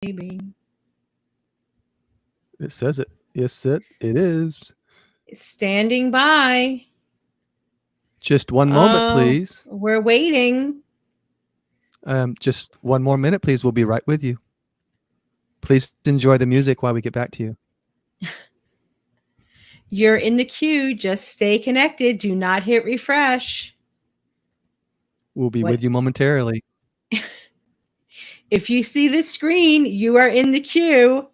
Maybe. It says it. Yes, it is. It's standing by. Just one moment, Oh, please. we're waiting. Just one more minute, please. We'll be right with you. Please enjoy the music while we get back to you. You're in the queue. Just stay connected. Do not hit refresh. We'll be with you momentarily. If you see this screen, you are in the queue.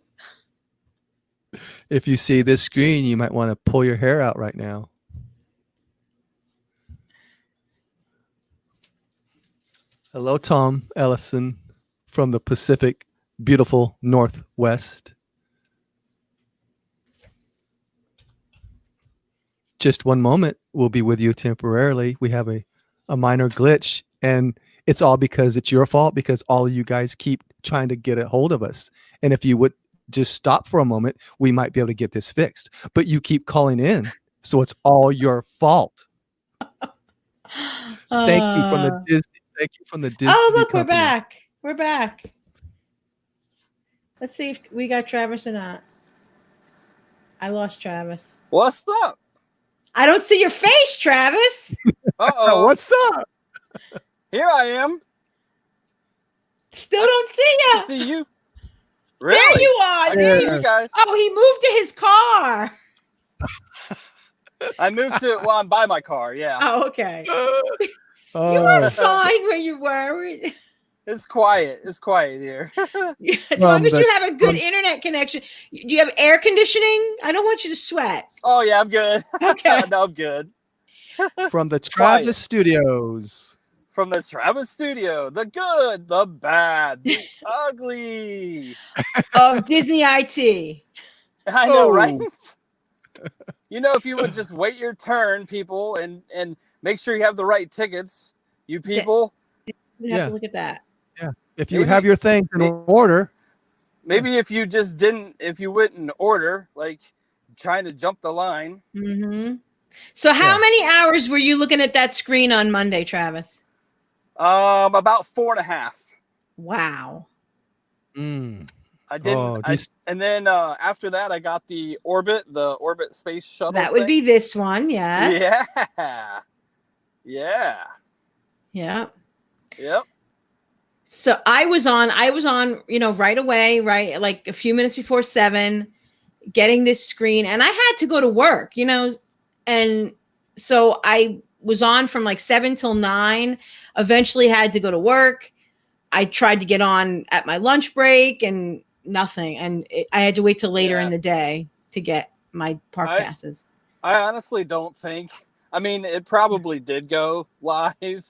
If you see this screen, you might want to pull your hair out right now. Hello, Tom Ellison from the Pacific, beautiful Northwest. Just one moment. We'll be with you temporarily. We have a minor glitch, and it's all because it's your fault, because all of you guys keep trying to get a hold of us. And if you would just stop for a moment, we might be able to get this fixed. But you keep calling in, so it's all your fault. Thank you from the Disney. Thank you from the Disney. Oh, look, company. we're back. We're back. Let's see if we got Travis or not. I lost Travis. What's up? I don't see your face, Travis. Uh-oh. What's up? Here I am. Still don't see you. I see you. Really? There you are. I can see you guys. Oh, he moved to his car. I moved to, well, I'm by my car, yeah. Oh, okay. You were fine where you were. It's quiet. It's quiet here. As long as you have a good internet connection. Do you have air conditioning? I don't want you to sweat. Oh, yeah, I'm good. Okay. No, I'm good. From the Travis Studios. From the Travis Studio. The good, the bad, the ugly. Of Disney IT. I know, right? You know, if you would just wait your turn, people, and make sure you have the right tickets, you people. We have to look at that. Yeah. If you have your things in order. Maybe if you just didn't, if you wouldn't order, like trying to jump the line. Mm-hmm. So how many hours were you looking at that screen on Monday, Travis? About 4.5. Wow. I didn't. And then after that, I got the Orbit space shuttle. That would be this one, yes. Yeah. Yep. So I was on, right away, right? Like a few minutes before 7, getting this screen, and I had to go to work, and so I was on from like 7 till 9, eventually had to go to work. I tried to get on at my lunch break and nothing. And I had to wait till later in the day to get my park passes. I honestly don't think, I mean, it probably did go live.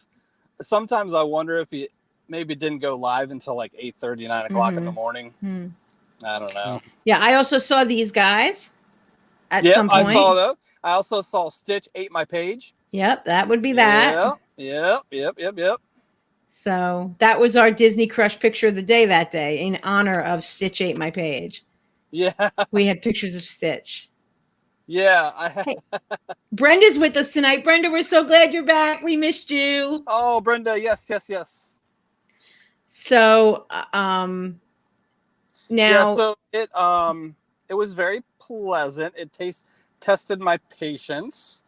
Sometimes I wonder if it maybe didn't go live until like 8:30, 9 o'clock in the morning. I don't know. Yeah, I also saw these guys at some point. I saw those. I also saw Stitch ate my page. Yep, that would be that. Yep. So that was our Disney Crush picture of the day that day in honor of Stitch ate my page. Yeah. We had pictures of Stitch. Yeah. Hey, Brenda's with us tonight. Brenda, we're so glad you're back. We missed you. Oh, Brenda. Yes. So, now. Yeah, so it was very pleasant. It tested my patience.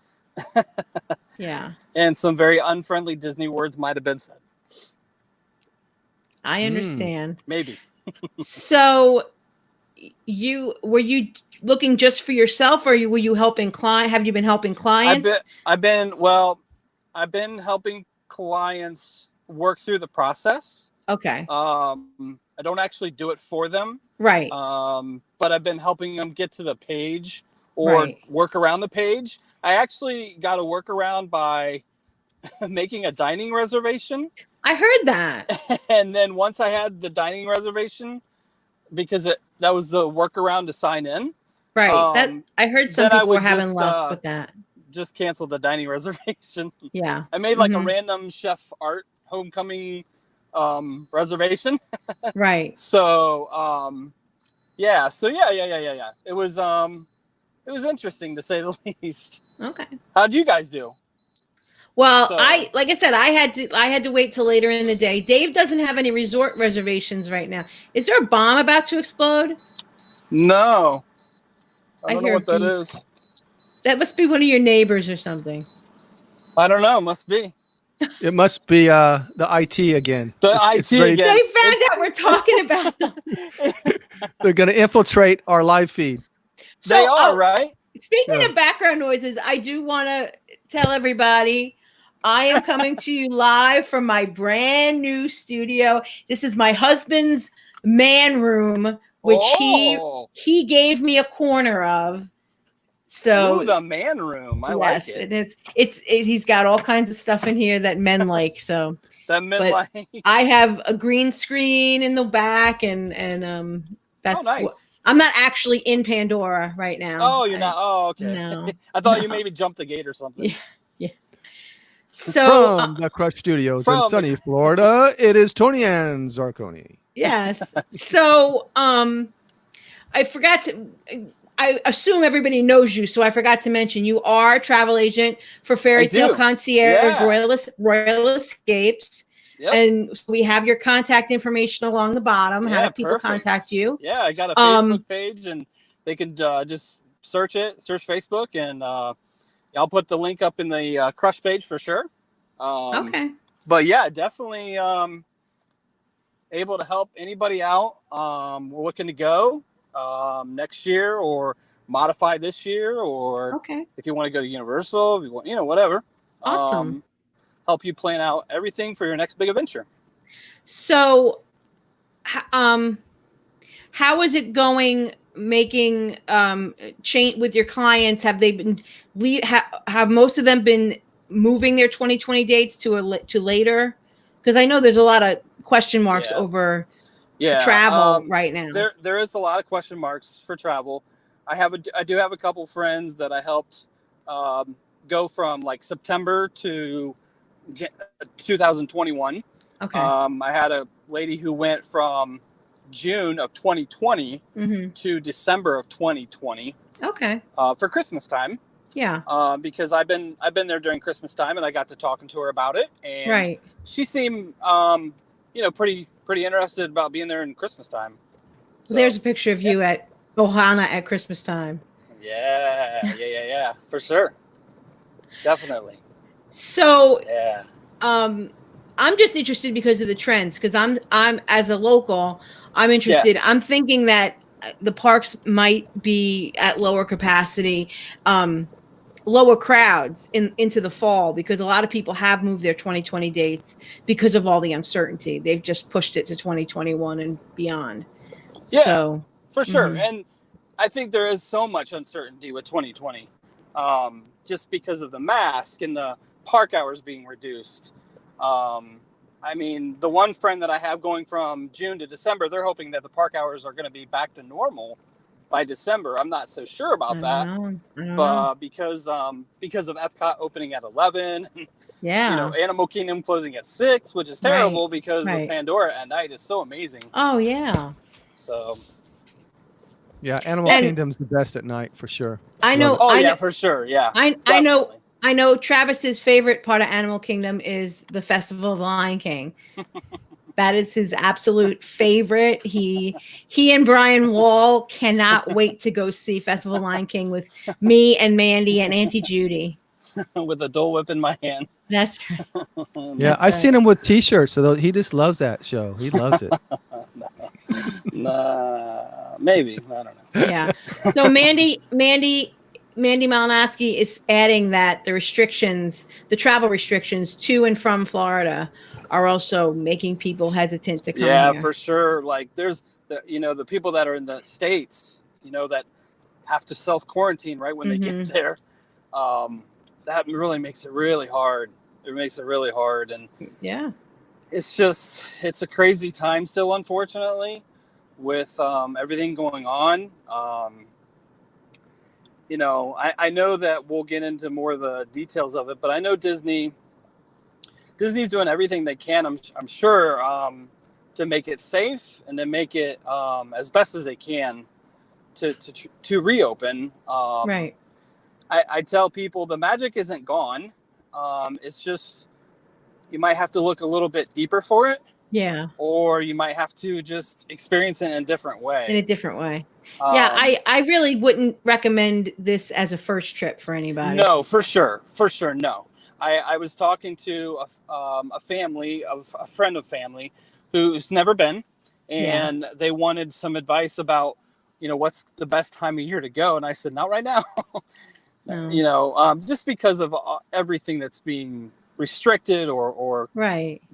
Yeah. And some very unfriendly Disney words might have been said. I understand. Maybe. So were you looking just for yourself, or were you helping clients? Have you been helping clients? I've been helping clients work through the process. Okay. I don't actually do it for them. Right. But I've been helping them get to the page or work around the page. I actually got a workaround by making a dining reservation. I heard that. And then once I had the dining reservation, because that was the workaround to sign in. Right. I heard some people were having luck with that. Just cancel the dining reservation. Yeah. I made like a random Chef Art homecoming reservation. Right. So yeah. It was interesting to say the least. Okay. How'd you guys do? Well, So- like I said, I had to wait till later in the day. Dave doesn't have any resort reservations right now. Is there a bomb about to explode? No. I I don't know hear what that beep. is. That must be one of your neighbors or something. I don't know. Must be. It must be the IT again. The IT again. They found It's- out we're talking about them. They're going to infiltrate our live feed. So, They are, right? Speaking Yeah. of background noises, I do want to tell everybody I am coming to you live from my brand new studio. This is my husband's man room, which he gave me a corner of. So Ooh, the man room. I yes, like it. It's he's got all kinds of stuff in here that men like. So That men but like. I have a green screen in the back, and that's nice. I'm not actually in Pandora right now. Oh, you're not. Oh, okay. No, I thought no. you maybe jumped the gate or something. Yeah. So From the Crush Studios in from sunny Florida, it is Tony and Zarconi. yes. So I forgot to. I assume everybody knows you, so I forgot to mention you are a travel agent for Fairytale do. Concierge Yeah. Royal Escapes. Yep. And we have your contact information along the bottom. How Yeah, do people perfect. contact you? Yeah, I got a Facebook page, and they can just search Facebook, and I'll put the link up in the Crush page for sure. Okay. But yeah, definitely able to help anybody out. We're looking to go next year, or modify this year, or Okay. if you want to go to Universal, if you want, whatever. Awesome. Help you plan out everything for your next big adventure. So, how is it going? Making change with your clients? Have they been have most of them been moving their 2020 dates to later? Because I know there's a lot of question marks over travel right now. There is a lot of question marks for travel. I do have a couple friends that I helped go from like September to 2021. Okay. I had a lady who went from June of 2020 to December of 2020. Okay. For Christmas time. Yeah. Because I've been there during Christmas time, and I got to talking to her about it, and she seemed pretty interested about being there in Christmas time. So, there's a picture of you at Ohana at Christmas time. Yeah, for sure. Definitely. So yeah. I'm just interested because of the trends, because I'm as a local, I'm interested. I'm thinking that the parks might be at lower capacity, lower crowds into the fall, because a lot of people have moved their 2020 dates because of all the uncertainty. They've just pushed it to 2021 and beyond. Yeah, so for sure. And I think there is so much uncertainty with 2020, just because of the mask and the park hours being reduced. I mean, the one friend that I have going from June to December, they're hoping that the park hours are going to be back to normal by December. I'm not so sure about that, but because of Epcot opening at 11, Animal Kingdom closing at 6, which is terrible because of Pandora at night is so amazing. Oh yeah. So. Yeah, Animal Kingdom's the best at night for sure. I know. For sure. Yeah. I know Travis's favorite part of Animal Kingdom is the Festival of the Lion King. That is his absolute favorite. He and Brian Wall cannot wait to go see Festival of the Lion King with me and Mandy and Auntie Judy. With a Dole Whip in my hand. That's right. Yeah, I've seen him with T-shirts, so he just loves that show. He loves it. Maybe, I don't know. Yeah. So Mandy Malinowski is adding that the travel restrictions to and from Florida are also making people hesitant to come here. For sure. Like there's the people that are in the States, that have to self-quarantine right when they get there. That really makes it really hard. It makes it really hard. And it's a crazy time still, unfortunately, with everything going on. I know that we'll get into more of the details of it, but I know Disney's doing everything they can, I'm sure, to make it safe and to make it as best as they can to reopen. Right. I tell people the magic isn't gone. It's just, you might have to look a little bit deeper for it. Yeah. Or you might have to just experience it in a different way. In a different way. Yeah, I really wouldn't recommend this as a first trip for anybody. No, for sure. For sure, no. I was talking to a friend of family who's never been, and they wanted some advice about, what's the best time of year to go. And I said, not right now. No. Just because of everything that's being restricted or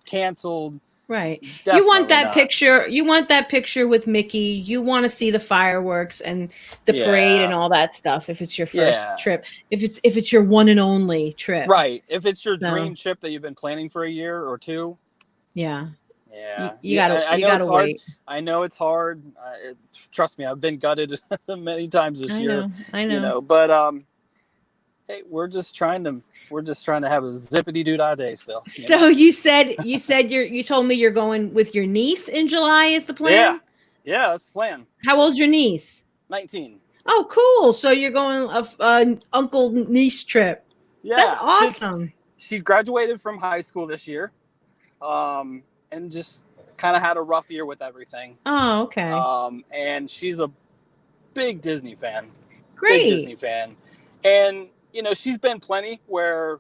canceled. Right. Definitely you want that not. picture. You want that picture with Mickey. You want to see the fireworks and the parade and all that stuff. If it's your first trip, if it's your one and only trip, right? If it's your dream trip that you've been planning for a year or two, yeah. You gotta wait. I know it's hard. Trust me, I've been gutted many times this year. I know. But hey, we're just trying to have a zippity doo dah day still. So you said you told me you're going with your niece in July is the plan? Yeah, that's the plan. How old's your niece? 19. Oh, cool. So you're going an uncle niece trip. Yeah. That's awesome. She graduated from high school this year. And just kind of had a rough year with everything. Oh, okay. And she's a big Disney fan. Great. Big Disney fan. And she's been plenty where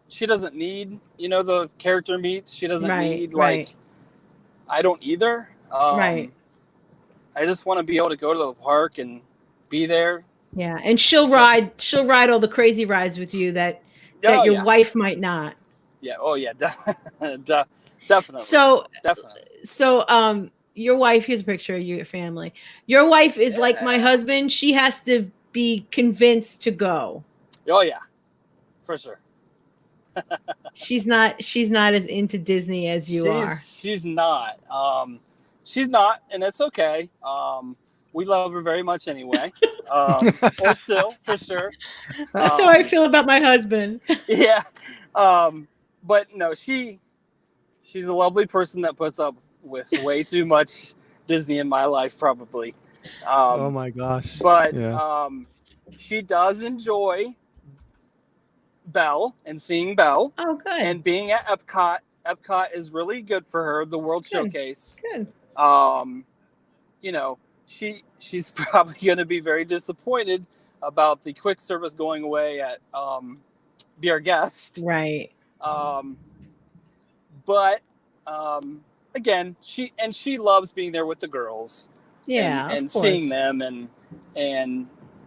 she doesn't need, the character meets. She doesn't need I don't either. I just want to be able to go to the park and be there. Yeah, and she'll ride all the crazy rides with you that your wife might not. Yeah. Oh yeah. Definitely. So your wife, here's a picture of your family. Your wife is like my husband. She has to be convinced to go. Oh yeah, for sure. She's not as into Disney as you are. She's not. She's not, and it's okay. We love her very much anyway. Or still, for sure. That's how I feel about my husband. Yeah. But no, she's a lovely person that puts up with way too much Disney in my life, probably. Oh my gosh. But she does enjoy Belle and seeing Belle. Oh, good. And being at Epcot. Epcot is really good for her, the World Showcase. Good. She's probably going to be very disappointed about the quick service going away at Be Our Guest. Right. But again, she loves being there with the girls. Yeah. And seeing them and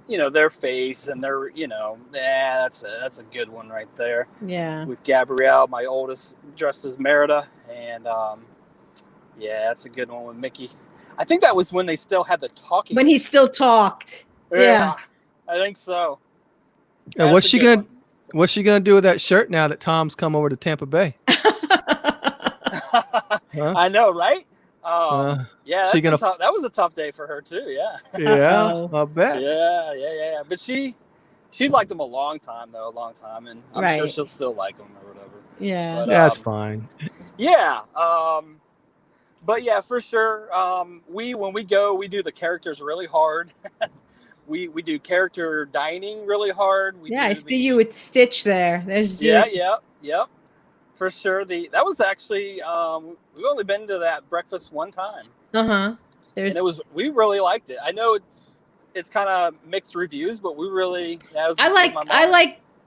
their face and their that's a good one right there. Yeah. With Gabrielle, my oldest, dressed as Merida, and that's a good one with Mickey. I think that was when they still had the talking. When he still talked. Yeah. I think so. And what's she gonna do with that shirt now that Tom's come over to Tampa Bay? Huh? I know, right? Yeah, that was a tough day for her too. Yeah. Yeah, I bet. Yeah. But she liked him a long time, and I'm sure she'll still like him or whatever. Yeah, but, that's fine. Yeah. But yeah, for sure. When we go, we do the characters really hard. we do character dining really hard. I see you with Stitch there. There's Yep. For sure. That was actually we've only been to that breakfast one time. And we really liked it. I know it's kind of mixed reviews, but we really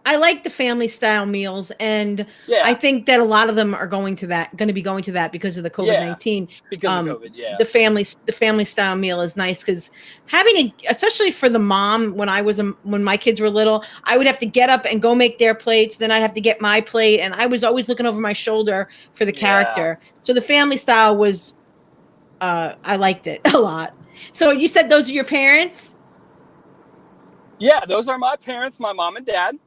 I like the family style meals, and I think that a lot of them are going to be going to that because of the COVID-19. Because of COVID, the family style meal is nice because especially for the mom, when my kids were little, I would have to get up and go make their plates, then I'd have to get my plate, and I was always looking over my shoulder for the character. So the family style was I liked it a lot. So you said those are your parents? Yeah, those are my parents, my mom and dad.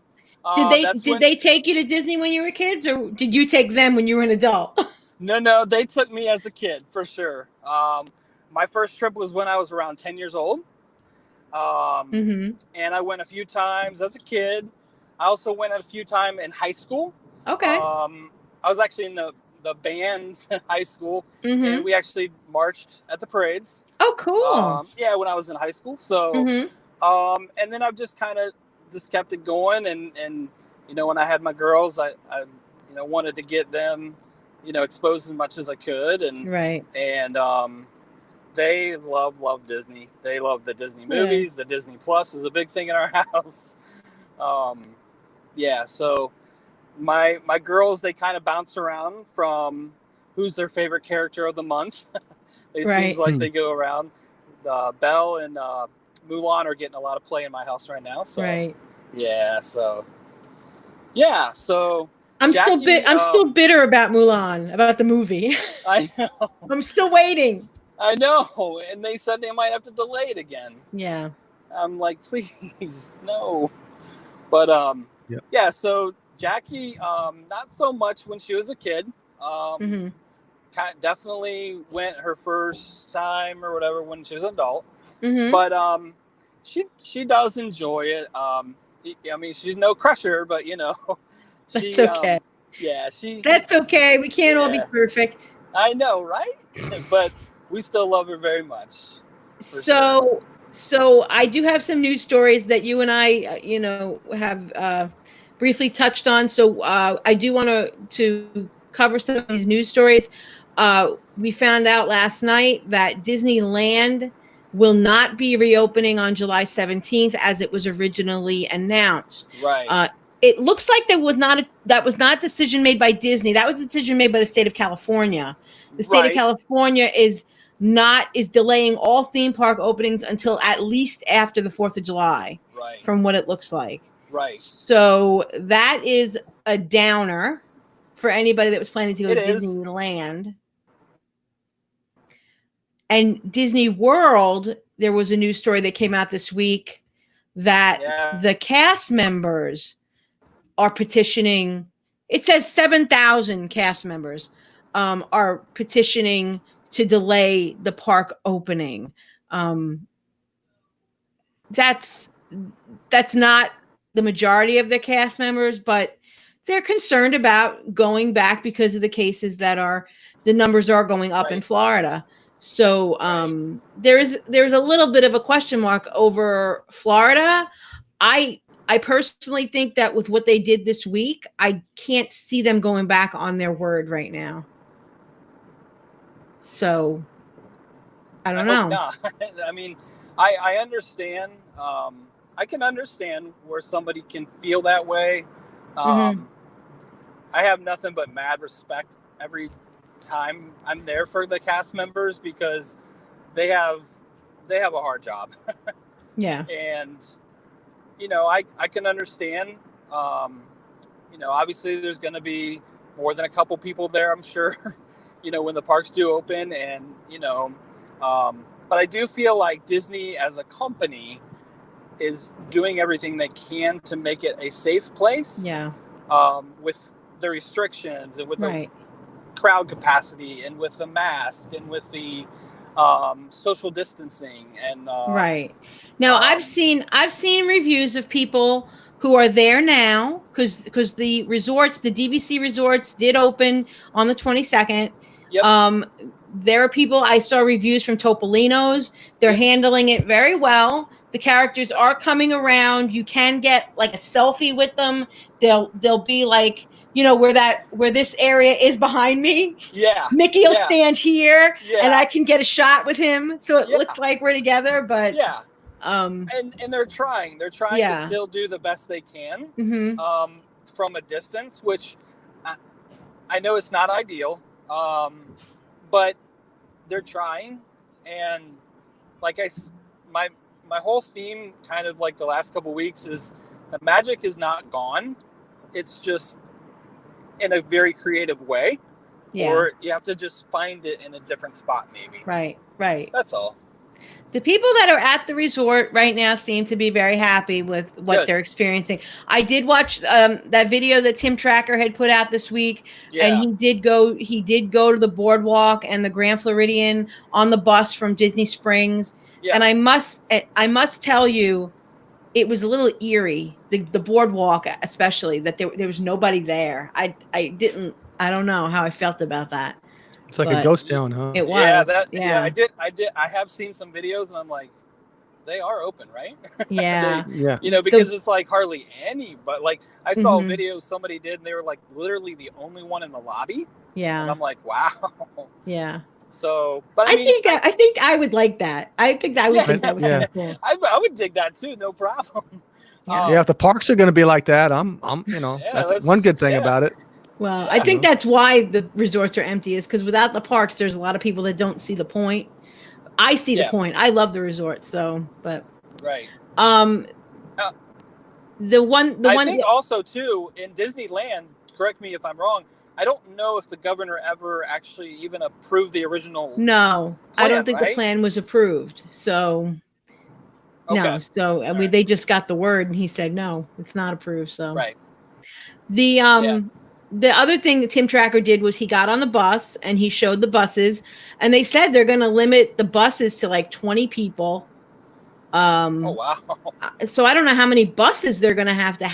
Did they take you to Disney when you were kids, or did you take them when you were an adult? No, they took me as a kid for sure. My first trip was when I was around 10 years old. And I went a few times as a kid. I also went a few times in high school. Okay. I was actually in the band in high school, and we actually marched at the parades. Oh, cool. When I was in high school. So, and then I've just kind of kept it going and when I had my girls, I wanted to get them, exposed as much as I could, and right. They love Disney. They love the Disney movies. The Disney Plus is a big thing in our house. So my girls, they kind of bounce around from who's their favorite character of the month. It seems like they go around. Belle and Mulan are getting a lot of play in my house right now. So so I'm Jackie, still bitter about Mulan, about the movie. I know. I'm still waiting. I know, and they said they might have to delay it again. Yeah. I'm like, please, no. But so Jackie, not so much when she was a kid. Definitely went her first time or whatever when she was an adult. But she does enjoy it. I mean, she's no crusher, but that's okay. That's okay. We can't all be perfect. I know, right? But we still love her very much. So I do have some news stories that you and I, have briefly touched on. So I do want to cover some of these news stories. We found out last night that Disneyland will not be reopening on July 17th as it was originally announced. Right. It looks like that was not a decision made by Disney. That was a decision made by the state of California. The state of California is delaying all theme park openings until at least after the 4th of July. Right. From what it looks like. Right. So that is a downer for anybody that was planning to go to Disneyland. And Disney World, there was a news story that came out this week that the cast members are petitioning. It says 7,000 cast members are petitioning to delay the park opening. That's not the majority of their cast members, but they're concerned about going back because of the cases the numbers are going up in Florida. So there's a little bit of a question mark over Florida. I personally think that with what they did this week, I can't see them going back on their word right now. So I don't know. I mean, I understand. I can understand where somebody can feel that way. I have nothing but mad respect every time I'm there for the cast members because they have a hard job. And I can understand. Obviously there's going to be more than a couple people there, I'm sure. When the parks do open, and but I do feel like Disney as a company is doing everything they can to make it a safe place. With the restrictions and with the crowd capacity and with the mask and with the social distancing and now I've seen reviews of people who are there now because the DVC resorts did open on the 22nd. There are people, I saw reviews from Topolino's. They're handling it very well. The characters are coming around. You can get like a selfie with them. They'll be like, where this area is behind me. Mickey will stand here and I can get a shot with him. So it looks like we're together, but and they're trying to still do the best they can from a distance, which I know it's not ideal. But they're trying, and like my whole theme kind of like the last couple weeks is the magic is not gone. It's just in a very creative way, or you have to just find it in a different spot maybe. Right. That's all. The people that are at the resort right now seem to be very happy with what they're experiencing. I did watch that video that Tim Tracker had put out this week, and he did go to the boardwalk and the Grand Floridian on the bus from Disney Springs. And I must tell you, it was a little eerie, the boardwalk especially, that there was nobody there. I don't know how I felt about that. It's like a ghost town, huh? It was. I did. I have seen some videos, and I'm like, they are open, right? Yeah. Yeah. You know, because it's like hardly any, but like I saw a Mhm. video somebody did and they were like literally the only one in the lobby. And Yeah. I'm like, wow. Yeah. So, but I I mean, think I would like that. I think I would Yeah. think that was Yeah. kind of cool. I would dig that too, no problem. Yeah. Yeah, if the parks are going to be like that, I'm Yeah, that's one good thing yeah. about it. Well, Yeah. I think that's why the resorts are empty, is because without the parks, there's a lot of people that don't see the point. I see the Yeah. point. I love the resort, so but Right. um Uh, the one I think also too in Disneyland, correct me if I'm wrong, I don't know if the governor ever actually even approved the original no, I don't plan, think right? the plan was approved. So no, Okay. so All right. they just got the word and he said no, it's not approved. So Right. the the other thing that Tim Tracker did was he got on the bus and he showed the buses, and they said they're going to limit the buses to like 20 people. Oh wow. So I don't know how many buses they're going to have to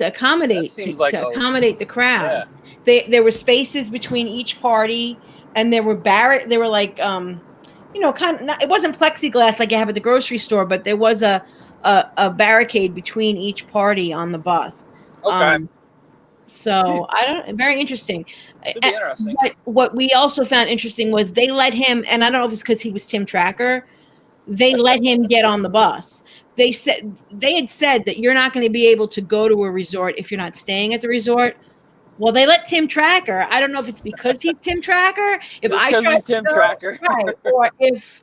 accommodate That seems like the crowds. There were spaces between each party, and there were like you know, it wasn't plexiglass like you have at the grocery store, but there was a barricade between each party on the bus. Okay. So very interesting. Should be interesting. What we also found interesting was they let him, and I don't know if it's because he was Tim Tracker, they let him get on the bus. They had said that you're not going to be able to go to a resort if you're not staying at the resort. Well, they let Tim Tracker. I don't know if it's because he's Tim Tracker. If It's I because tried he's to Tim go, Tracker. right, or if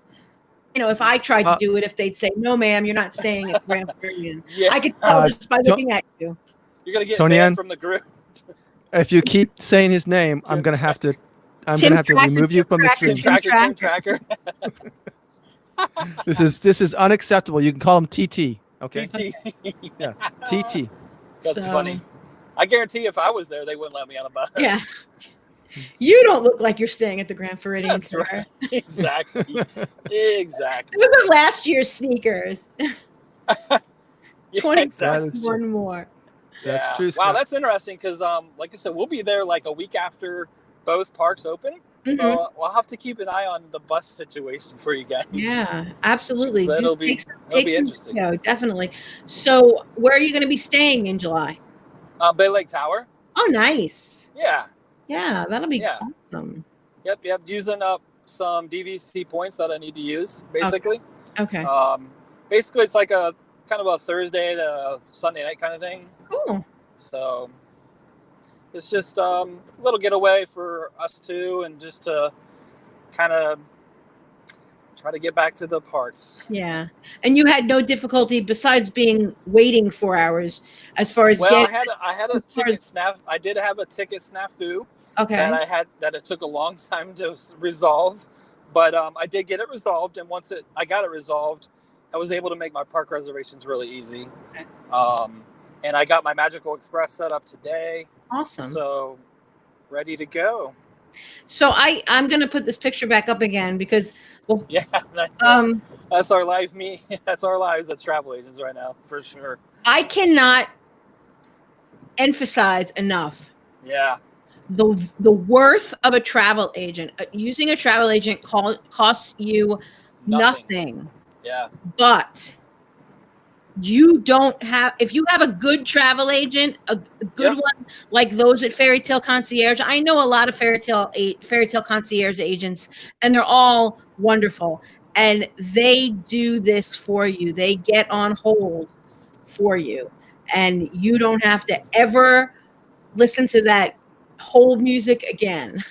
if I tried to do it, if they'd say no, ma'am, you're not staying at Grand Floridian. Yeah. I could tell just by looking at you. You're gonna get Tony banned Ann? from the group. If you keep saying his name, I'm going to have to remove you from the Tim tree. Tracker. This is unacceptable. You can call him TT. Okay. TT. Yeah. TT. That's So- funny. I guarantee if I was there, they wouldn't let me on a bus. Yeah. You don't look like you're staying at the Grand Floridian. That's sir. right. Exactly. Exactly. Those are last year's sneakers. Yeah, 20 exactly. That is true. one more. That's Yeah. true, Wow, Scott. that's interesting because, like I said, we'll be there like a week after both parks open. Mhm. So we'll have to keep an eye on the bus situation for you guys. Yeah, absolutely. So it'll Just be take some interesting. video, definitely. So, where are you going to be staying in July? Bay Lake Tower. Oh, nice. Yeah. Yeah, that'll be Yeah. awesome. Yep. Using up some DVC points that I need to use, basically. Okay. Basically, it's like a kind of a Thursday to Sunday night kind of thing. Cool. So it's just a little getaway for us two, and just to kind of try to get back to the parks. Yeah. And you had no difficulty besides waiting 4 hours as far as Well, getting. I had a ticket snap. I did have a ticket snafu Okay. that it took a long time to resolve, but I did get it resolved. And once I got it resolved, I was able to make my park reservations really easy. Okay. And I got my Magical Express set up today. Awesome. So ready to go. So I'm going to put this picture back up again because Yeah. That's our life. That's our lives as travel agents right now, for sure. I cannot emphasize enough Yeah. the worth of a travel agent. Using a travel agent costs you nothing. Yeah. But you don't have, if you have a good travel agent, a good one like those at Fairytale Concierge. I know a lot of Fairytale Concierge agents, and they're all wonderful. And they do this for you. They get on hold for you, and you don't have to ever listen to that hold music again.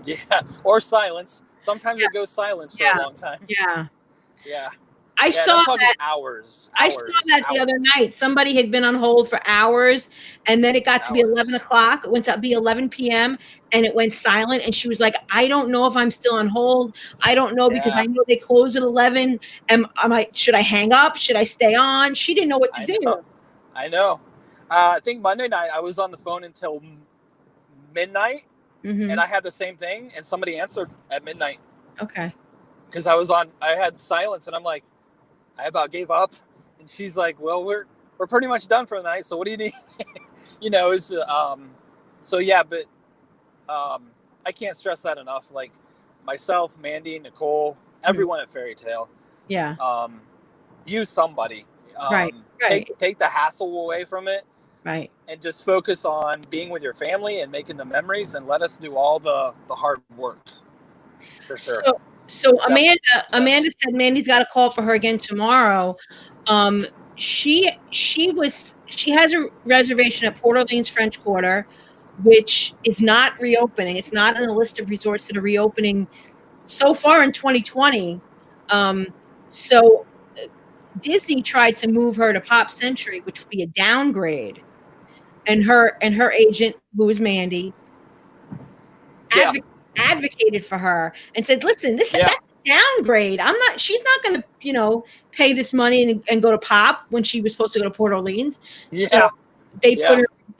Yeah. Or silence. Sometimes it goes silence for a long time. Yeah. Yeah. I saw that hours. I saw that the other night. Somebody had been on hold for hours, and then it got to be 11 o'clock. It went to be 11 p.m. and it went silent. And she was like, "I don't know if I'm still on hold. I don't know because I know they close at 11. Should I hang up? Should I stay on?" She didn't know what to do. I know. I think Monday night I was on the phone until midnight, and I had the same thing. And somebody answered at midnight. Okay. Because I had silence, and I'm like, I about gave up. And she's like, "Well, we're pretty much done for the night. So what do you need?" So yeah, but I can't stress that enough. Like myself, Mandy, Nicole, everyone at Fairytale, Yeah. Use somebody. Right. Take the hassle away from it. Right. And just focus on being with your family and making the memories, and let us do all the hard work. For sure. So Amanda said Mandy's got a call for her again tomorrow. She has a reservation at Port Orleans French Quarter, which is not reopening. It's not on the list of resorts that are reopening so far in 2020. So Disney tried to move her to Pop Century, which would be a downgrade. And her agent, who was Mandy, advocated for her and said, "Listen, that's a downgrade. She's not going to, pay this money and go to Pop when she was supposed to go to Port Orleans." Yeah. So they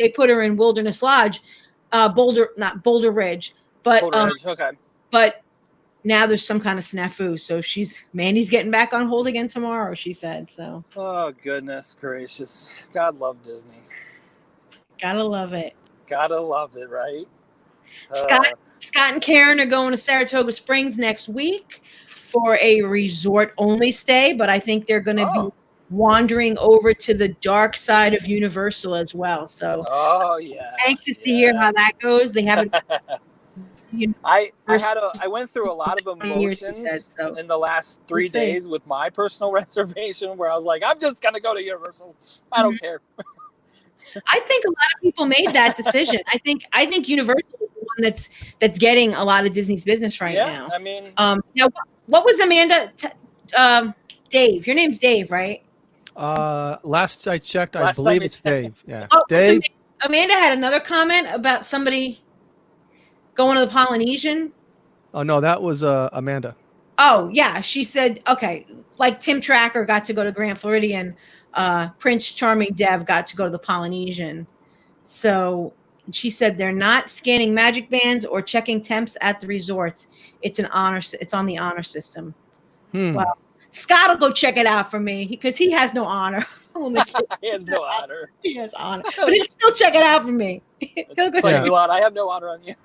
put her in Wilderness Lodge, Boulder Ridge, but okay. But now there's some kind of snafu. So Mandy's getting back on hold again tomorrow, she said. So. Oh, goodness gracious. God love Disney. Gotta love it. Gotta love it, right? Scott and Karen are going to Saratoga Springs next week for a resort-only stay, but I think they're going to be wandering over to the dark side of Universal as well. So, anxious to hear how that goes. They haven't. I went through a lot of emotions in the last 3 days with my personal reservation, where I was like, I'm just gonna go to Universal. I don't care. I think a lot of people made that decision. I think Universal is the one that's getting a lot of Disney's business right now. I mean, now what was Amanda? Dave, your name's Dave, right? Last I checked, I believe it's Dave. Yeah, Dave. Amanda had another comment about somebody going to the Polynesian. Oh no, that was Amanda. Oh yeah, she said like Tim Tracker got to go to Grand Floridian. Prince Charming Dev got to go to the Polynesian. So she said they're not scanning magic bands or checking temps at the resorts. It's on the honor system. Well, Scott will go check it out for me because he has no honor. He has no honor. He has honor, but he'll still check it out for me. He'll go check Mulan, I have no honor on you.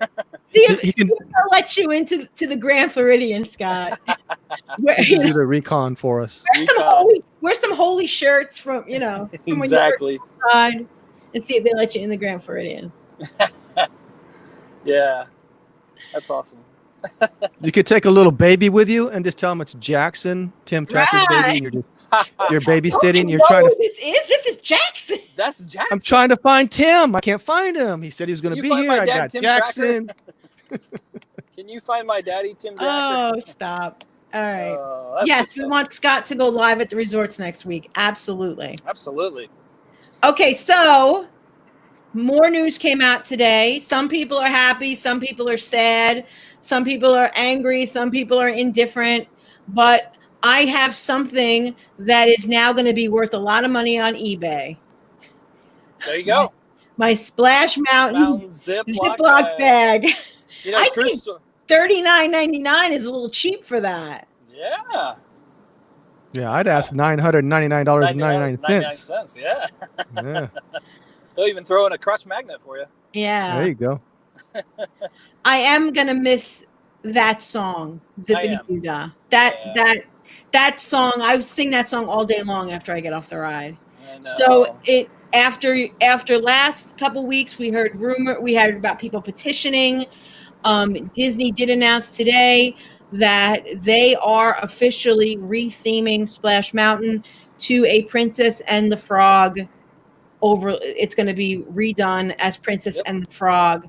See if he'll let you into the Grand Floridian, Scott. Do the recon for us. Wear some holy shirts from exactly side, and see if they let you in the Grand Floridian. Yeah, that's awesome. You could take a little baby with you and just tell him it's Jackson, Tim Tracker's baby. And you're babysitting. You're trying to. This is Jackson. That's Jackson. I'm trying to find Tim. I can't find him. He said he was going to be here. I got Tim Jackson. Can you find my daddy, Tim Tracker? Oh, stop. All right. Yes, we want Scott to go live at the resorts next week. Absolutely. Absolutely. Okay, so more news came out today. Some people are happy. Some people are sad. Some people are angry. Some people are indifferent. But I have something that is now going to be worth a lot of money on eBay. There you go. My Splash Mountain Ziploc bag. I think $39.99 is a little cheap for that. Yeah. Yeah, I'd ask $999.99. Yeah. Yeah. They'll even throw in a crushed magnet for you. Yeah. There you go. I am gonna miss that song, Zippity Doo Dah. That song, I sing that song all day long after I get off the ride. So after last couple weeks, we had about people petitioning. Disney did announce today that they are officially retheming Splash Mountain to a Princess and the Frog. It's going to be redone as Princess and the Frog.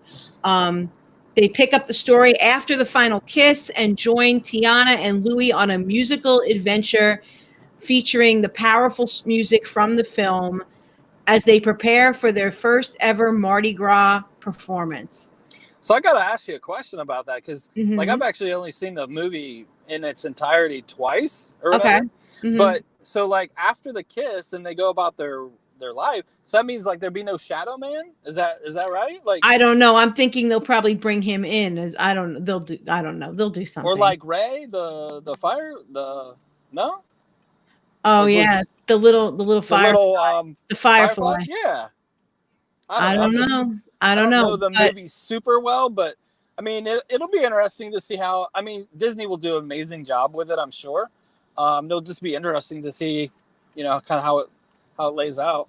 They pick up the story after the final kiss and join Tiana and Louis on a musical adventure featuring the powerful music from the film as they prepare for their first ever Mardi Gras performance. So I got to ask you a question about that because I've actually only seen the movie in its entirety twice or whatever. Okay. Mm-hmm. But so after the kiss and they go about their life, so that means there'd be no Shadow Man? Is that right? I don't know. I'm thinking they'll probably bring him in. I don't know. They'll do something. Or Ray, the fire, no? Oh yeah, the little firefly. The firefly. Yeah. I don't know. I don't know the movie super well, but I mean, it'll be interesting to see how. I mean, Disney will do an amazing job with it, I'm sure. it'll just be interesting to see, kind of how it lays out.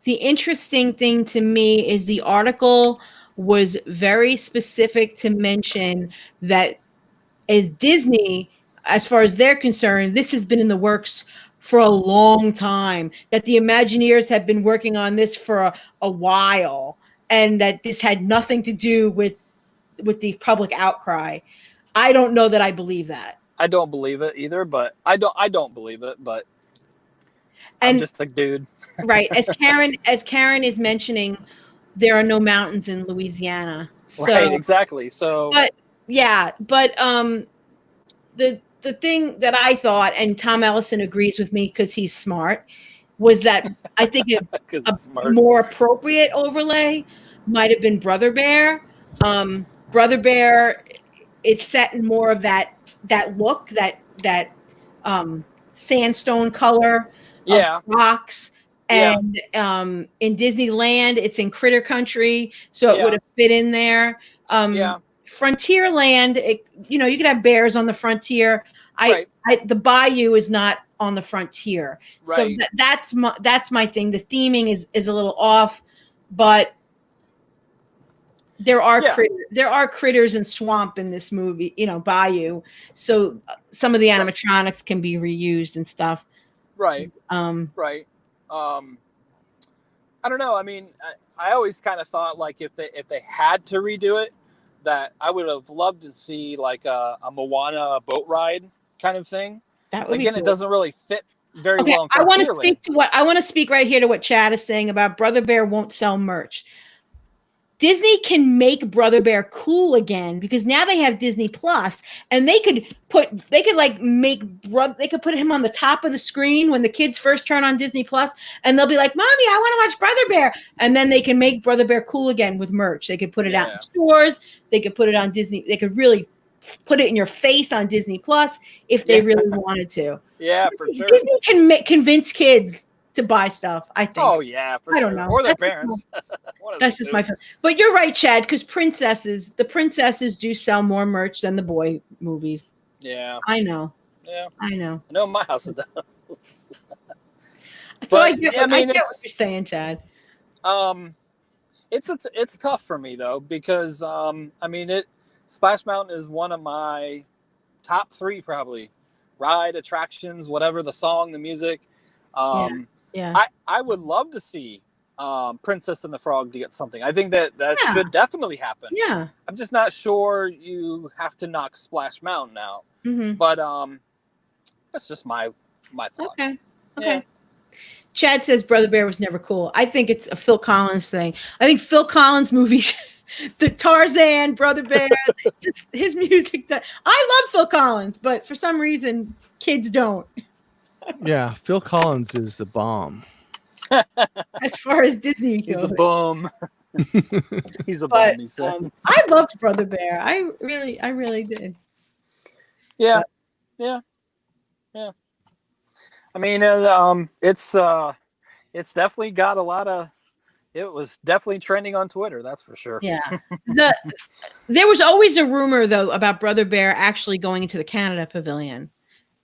The interesting thing to me is the article was very specific to mention that as Disney, as far as they're concerned, this has been in the works for a long time, that the Imagineers have been working on this for a while, and that this had nothing to do with the public outcry. I don't know that I believe that. I don't believe it either, but I don't believe it, but I'm just a dude. Right. As Karen is mentioning, there are no mountains in Louisiana. So, right, exactly. So but the thing that I thought, and Tom Ellison agrees with me because he's smart, was that I think a more appropriate overlay might have been Brother Bear. Brother Bear is set in more of that look, that sandstone color, rocks. And in Disneyland, it's in Critter Country, so it would have fit in there. Frontierland, you could have bears on the frontier. The bayou is not on the frontier, so that's my thing. The theming is a little off, but there are critters and swamp in this movie, bayou. So some of the animatronics can be reused and stuff. Right. Right. I don't know. I mean, I always kind of thought like if they had to redo it, that I would have loved to see like a Moana boat ride kind of thing. That would Again, be cool. It doesn't really fit very well. I want to speak right here to what Chad is saying about Brother Bear won't sell merch. Disney can make Brother Bear cool again because now they have Disney Plus, and they could put him on the top of the screen when the kids first turn on Disney Plus, and they'll be like, "Mommy, I want to watch Brother Bear," and then they can make Brother Bear cool again with merch. They could put it out in stores. They could put it on Disney. They could really put it in your face on Disney Plus if they really wanted to. Yeah, for sure. Disney can convince kids to buy stuff, I think. Oh yeah, for sure. I don't know. Or their parents. That's just my feeling. But you're right, Chad, because the princesses do sell more merch than the boy movies. Yeah. I know. Yeah. I know. I know in my house it does. So I get what you're saying, Chad. It's tough for me though, because Splash Mountain is one of my top 3 probably. Ride, attractions, whatever, the song, the music. Yeah. I would love to see Princess and the Frog to get something. I think that should definitely happen. Yeah. I'm just not sure you have to knock Splash Mountain out. Mm-hmm. But that's just my thought. Okay. Yeah. Chad says Brother Bear was never cool. I think it's a Phil Collins thing. I think Phil Collins movies, the Tarzan, Brother Bear, just his music. I love Phil Collins, but for some reason, kids don't. Yeah, Phil Collins is the bomb. As far as Disney goes. He's a bum. He's a bum, he said. I loved Brother Bear. I really did. Yeah. Yeah. Yeah. I mean, it's definitely got a lot of. It was definitely trending on Twitter, that's for sure. Yeah. There was always a rumor though about Brother Bear actually going into the Canada Pavilion.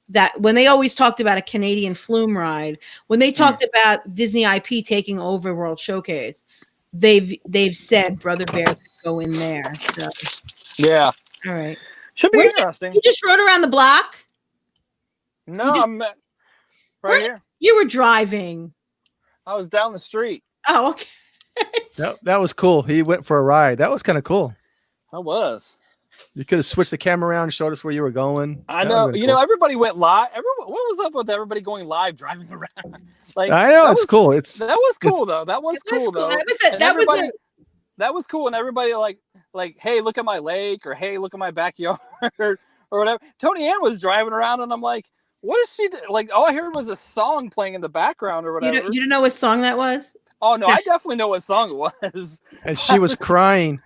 That when they always talked about a Canadian flume ride, when they talked about Disney IP taking over World Showcase, they've said Brother Bear could go in there. So yeah. All right. Should be interesting. You just rode around the block? No, I'm right here. You were driving. I was down the street. Oh, okay. That was cool. He went for a ride. That was kind of cool. I was. You could have switched the camera around and showed us where you were going. I know. You know, everybody went live. What was up with everybody going live, driving around? Like I know it's cool. That was cool though. That was cool though. That was cool, and everybody like, hey, look at my lake, or hey, look at my backyard, or whatever. Tony Ann was driving around, and I'm like, what is she like? All I heard was a song playing in the background or whatever. You didn't know what song that was? Oh no, I definitely know what song it was. And she was crying.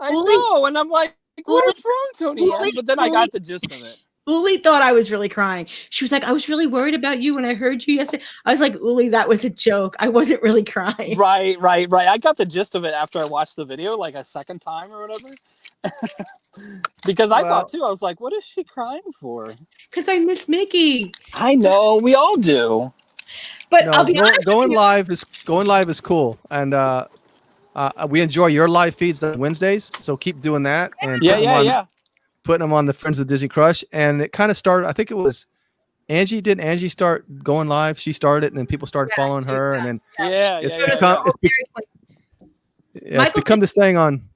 I know, and I'm like, what's wrong, Tony Ann? But then I got the gist of it. Uli thought I was really crying. She was like, I was really worried about you when I heard you yesterday. I was like, Uli, that was a joke. I wasn't really crying. Right. I got the gist of it after I watched the video like a second time or whatever. Because I thought too, I was like, what is she crying for? Because I miss Mickey. I know, we all do. But I'll be honest going with you. live is cool, and we enjoy your live feeds on Wednesdays, so keep doing that and putting them on the Friends of Disney Crush. And it kind of started, I think it was Angie. Did Angie start going live? She started, and then people started following her, and then it's become this thing on.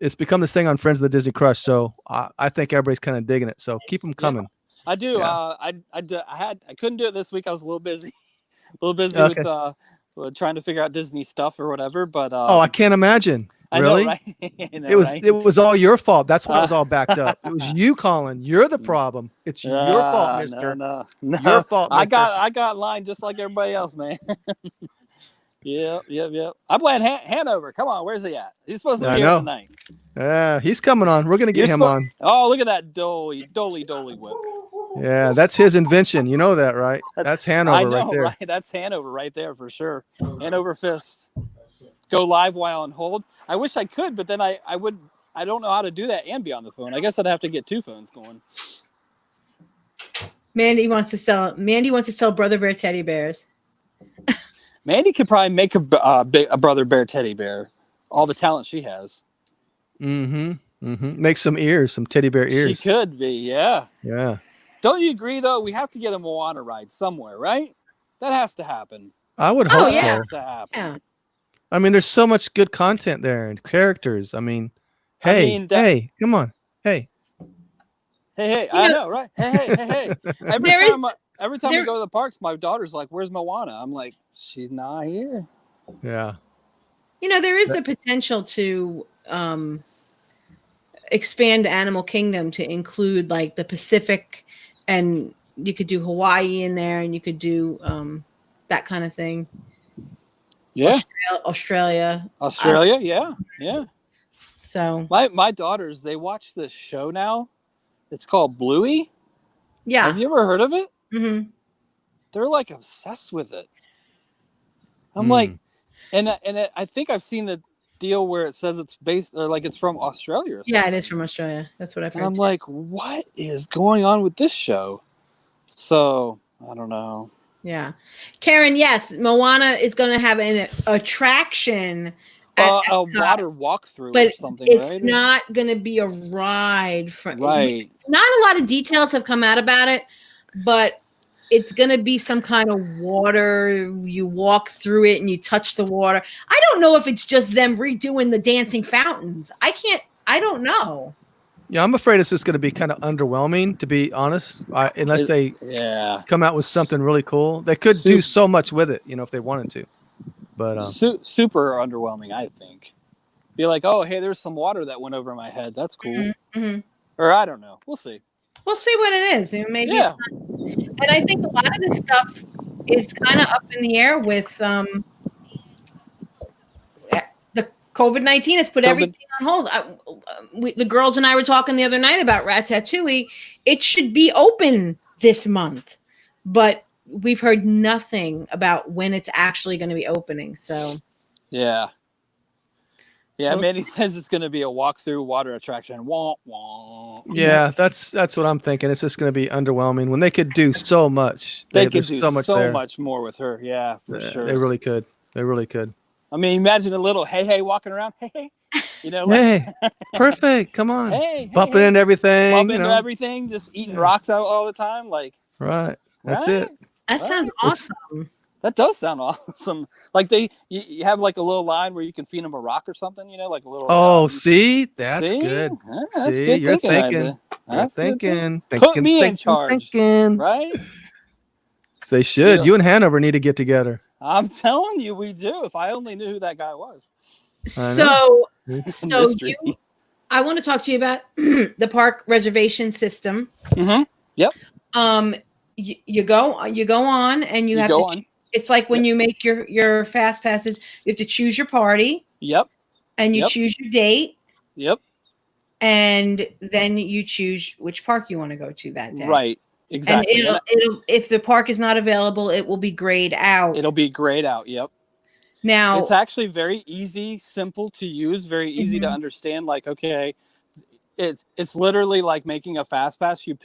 It's become this thing on Friends of the Disney Crush. So I think everybody's kind of digging it. So keep them coming. Yeah, I do. Yeah. I couldn't do it this week. I was a little busy. With trying to figure out Disney stuff or whatever. But I can't imagine. Really? I know, right? I know, it was all your fault. That's why it was all backed up. It was you, Colin. You're the problem. It's your fault, mister. No. Your fault, mister. I got in line just like everybody else, man. Yep. I'm playing Hanover. Come on, where's he at? He's supposed to be here tonight. Yeah, he's coming on. We're gonna get him on. Oh, look at that dolly whip. Yeah, that's his invention. You know that, right? That's Hanover. I know, right there. Right? That's Hanover right there for sure. Hanover fist. Go live while on hold. I wish I could, but then I don't know how to do that and be on the phone. I guess I'd have to get two phones going. Mandy wants to sell Brother Bear teddy bears. Mandy could probably make a Brother Bear teddy bear. All the talent she has. Make some ears, some teddy bear ears. She could be, yeah. Yeah. Don't you agree, though? We have to get a Moana ride somewhere, right? That has to happen. I would hope so. That has to happen. Yeah. I mean, there's so much good content there and characters. I mean, hey, come on. Hey. I know, right? Hey. Every time we go to the parks, my daughter's like, where's Moana? I'm like, she's not here. Yeah. There is the potential to expand Animal Kingdom to include like the Pacific, and you could do Hawaii in there, and you could do that kind of thing. Yeah. Australia, yeah. So my daughters, they watch this show now. It's called Bluey. Yeah. Have you ever heard of it? Mm-hmm. They're like obsessed with it. I'm like, and I think I've seen the deal where it says it's based, or like it's from Australia or something. Yeah, it is from Australia. That's what I've heard. And I'm like, what is going on with this show? So I don't know. Yeah, Karen. Yes, Moana is going to have an attraction. A water walkthrough, but or something, it's right? not going to be a ride. Right. Not a lot of details have come out about it, but it's going to be some kind of water. You walk through it and you touch the water. I don't know if it's just them redoing the dancing fountains. I don't know. Yeah, I'm afraid it's just going to be kind of underwhelming, to be honest. Unless they come out with something really cool. They could do so much with it, if they wanted to. But super underwhelming, I think. Be like, oh, hey, there's some water that went over my head. That's cool. Mm-hmm. Or I don't know. We'll see. We'll see what it is. Maybe it's not. And I think a lot of this stuff is kind of up in the air with the COVID-19 has put everything on hold. The girls and I were talking the other night about Ratatouille. It should be open this month, but we've heard nothing about when it's actually going to be opening. So, yeah. Mandy says it's going to be a walk-through water attraction. Wah, wah. Yeah, that's what I'm thinking. It's just going to be underwhelming when they could do so much. They could do so much more with her. Yeah, for sure. They really could. I mean, imagine a little hey walking around. Hey. Hey, perfect. Come on. Bumping into everything. Everything, just eating rocks out all the time. Like, right. That's it. That sounds awesome. That does sound awesome. Like you have like a little line where you can feed them a rock or something, like a little. Oh, see, that's good. Yeah, that's see, good you're thinking. Thinking. Put me in charge, right? They should. You and Hanover need to get together. I'm telling you, we do. If I only knew who that guy was. So I want to talk to you about the park reservation system. Mm-hmm. Yep. You go on and you have to. On. It's like when you make your fast passes, you have to choose your party. Yep. And you choose your date. Yep. And then you choose which park you want to go to that day. Right. Exactly. And it'll if the park is not available, it will be grayed out. It'll be grayed out. Yep. Now it's actually very easy, simple to use, very easy to understand. Like, okay, It's literally like making a fast pass. You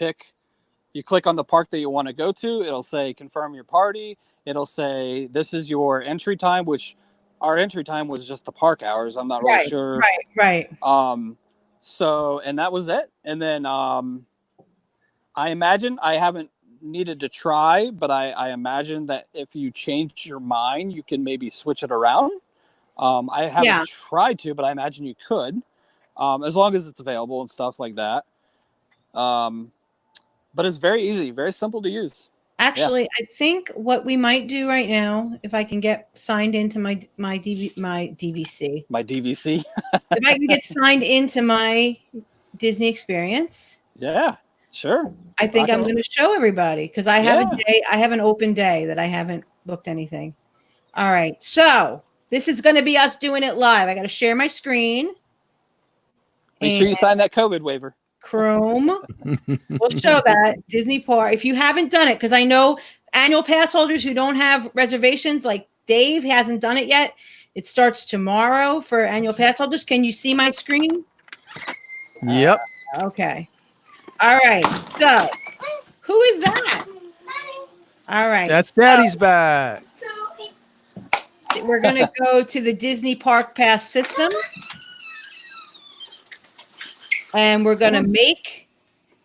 click on the park that you want to go to. It'll say confirm your party. It'll say this is your entry time, which our entry time was just the park hours. I'm not really sure. Right. So, and that was it. And then I imagine, I haven't needed to try, but I imagine that if you change your mind, you can maybe switch it around. I haven't tried to, but I imagine you could, as long as it's available and stuff like that. But it's very easy, very simple to use. Actually, I think what we might do right now, if I can get signed into my DVC. My DVC. If I can get signed into my Disney experience. Yeah, sure. I think I'm going to show everybody because I have a day. I have an open day that I haven't booked anything. All right. So this is going to be us doing it live. I got to share my screen. Make sure you sign that COVID waiver. Chrome. We'll show that. Disney Park. If you haven't done it, because I know annual pass holders who don't have reservations, like Dave hasn't done it yet. It starts tomorrow for annual pass holders. Can you see my screen? Yep. Okay. All right. So, who is that? All right. That's Daddy's bag. We're going to go to the Disney Park Pass system. And we're going to make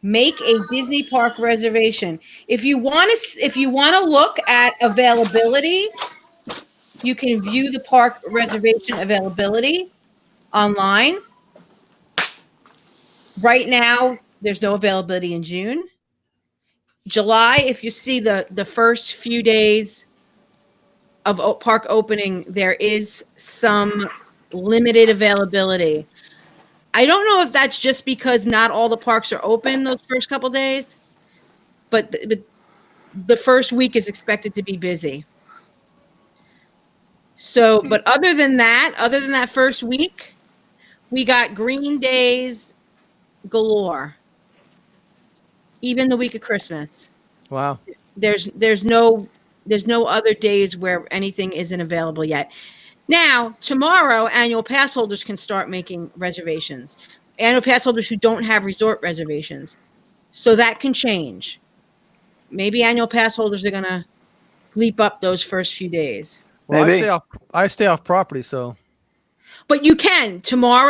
a Disney Park reservation. If you want to look at availability, you can view the park reservation availability online. Right now, there's no availability in June. July, if you see the first few days of park opening, there is some limited availability. I don't know if that's just because not all the parks are open those first couple days, but the first week is expected to be busy. So, but other than that first week, we got green days galore. Even the week of Christmas. Wow. There's no other days where anything isn't available yet. Now, tomorrow, annual pass holders can start making reservations. Annual pass holders who don't have resort reservations. So that can change. Maybe annual pass holders are going to leap up those first few days. Well, I stay off property, so. But you can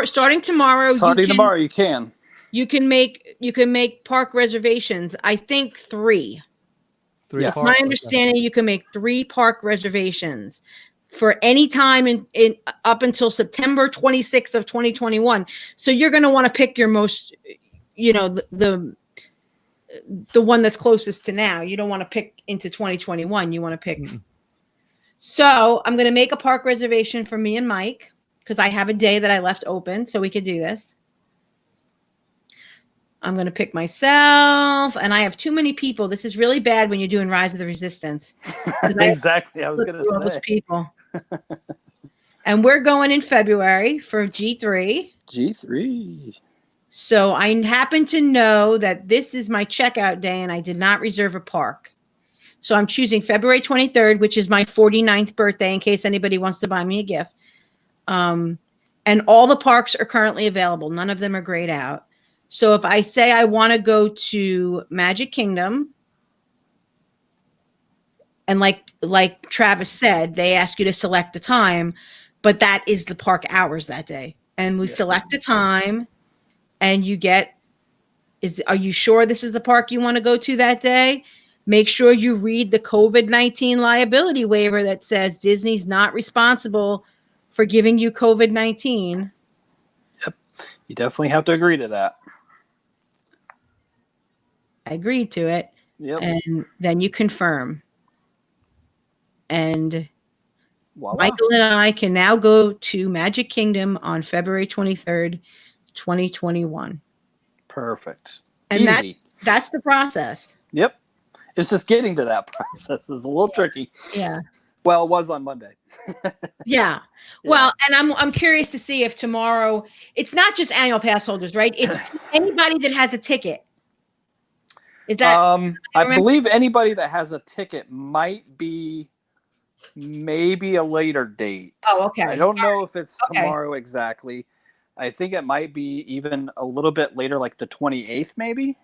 starting tomorrow. You can. You can make park reservations. I think 3. Yes. My understanding, you can make 3 park reservations for any time in up until September 26th of 2021. So you're going to want to pick your most, the one that's closest to now. You don't want to pick into 2021. You want to pick. Mm-hmm. So I'm going to make a park reservation for me and Mike because I have a day that I left open so we could do this. I'm going to pick myself, and I have too many people. This is really bad when you're doing Rise of the Resistance. Exactly. I was going to say. Those people. And we're going in February for G3. G3. So I happen to know that this is my checkout day, and I did not reserve a park. So I'm choosing February 23rd, which is my 49th birthday, in case anybody wants to buy me a gift. And all the parks are currently available. None of them are grayed out. So if I say I want to go to Magic Kingdom, and like Travis said, they ask you to select the time, but that is the park hours that day. And we select the time, and you get, are you sure this is the park you want to go to that day? Make sure you read the COVID-19 liability waiver that says Disney's not responsible for giving you COVID-19. Yep. You definitely have to agree to that. I agreed to it. Yep. And then you confirm. And voila. Michael and I can now go to Magic Kingdom on February 23rd, 2021. Perfect. And that's the process. Yep. It's just getting to that process is a little tricky. Yeah. Well, it was on Monday. Yeah. Well, and I'm curious to see if tomorrow, it's not just annual pass holders, right? It's anybody that has a ticket. Is that? I believe anybody that has a ticket might be maybe a later date. Oh, okay. I don't know if it's tomorrow exactly. I think it might be even a little bit later, like the 28th, maybe.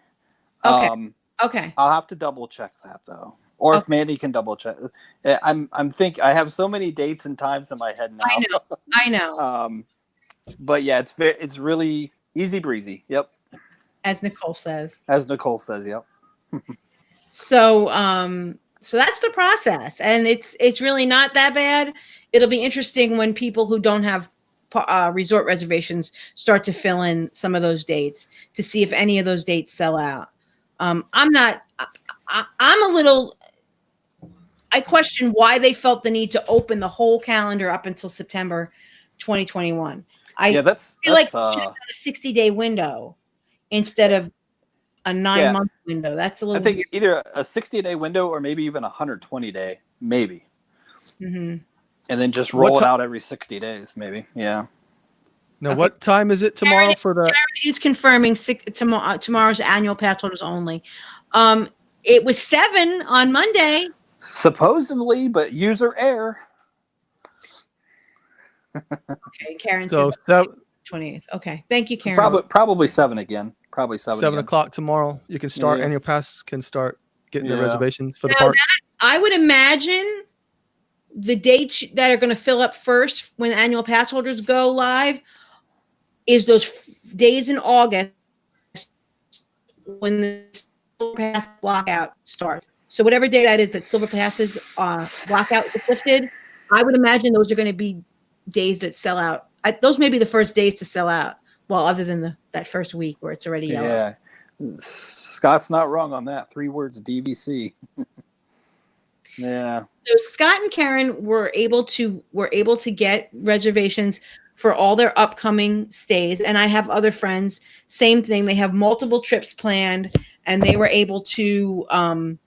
Okay. Okay. I'll have to double check that though, or if Mandy can double check. I have so many dates and times in my head now. I know. But yeah, it's really easy breezy. Yep. As Nicole says. Yep. So that's the process, and it's really not that bad. It'll be interesting when people who don't have resort reservations start to fill in some of those dates to see if any of those dates sell out. I question why they felt the need to open the whole calendar up until September 2021. I feel like it should have a 60-day window instead of a 9-month window. That's a little. I think either a 60-day window or maybe even 120-day, maybe. Mm-hmm. And then just roll it out every 60 days, maybe. Yeah. Now, what time is it tomorrow for the? He's confirming tomorrow's annual pass holders only. It was 7 on Monday. Supposedly, but user error. Okay, Karen. So 28th. Okay, thank you, Karen. Probably 7 again. Probably 7 o'clock tomorrow. You can start, and your pass can start getting the reservations for the park. I would imagine the dates that are going to fill up first when annual pass holders go live is those days in August when the Silver Pass blockout starts. So whatever day that is that Silver Pass's blockout is lifted, I would imagine those are going to be days that sell out. Those may be the first days to sell out. Well, other than that first week where it's already yellow. Yeah, Scott's not wrong on that. 3 words, DVC. Yeah. So Scott and Karen were able to get reservations for all their upcoming stays, and I have other friends. Same thing. They have multiple trips planned, and they were able to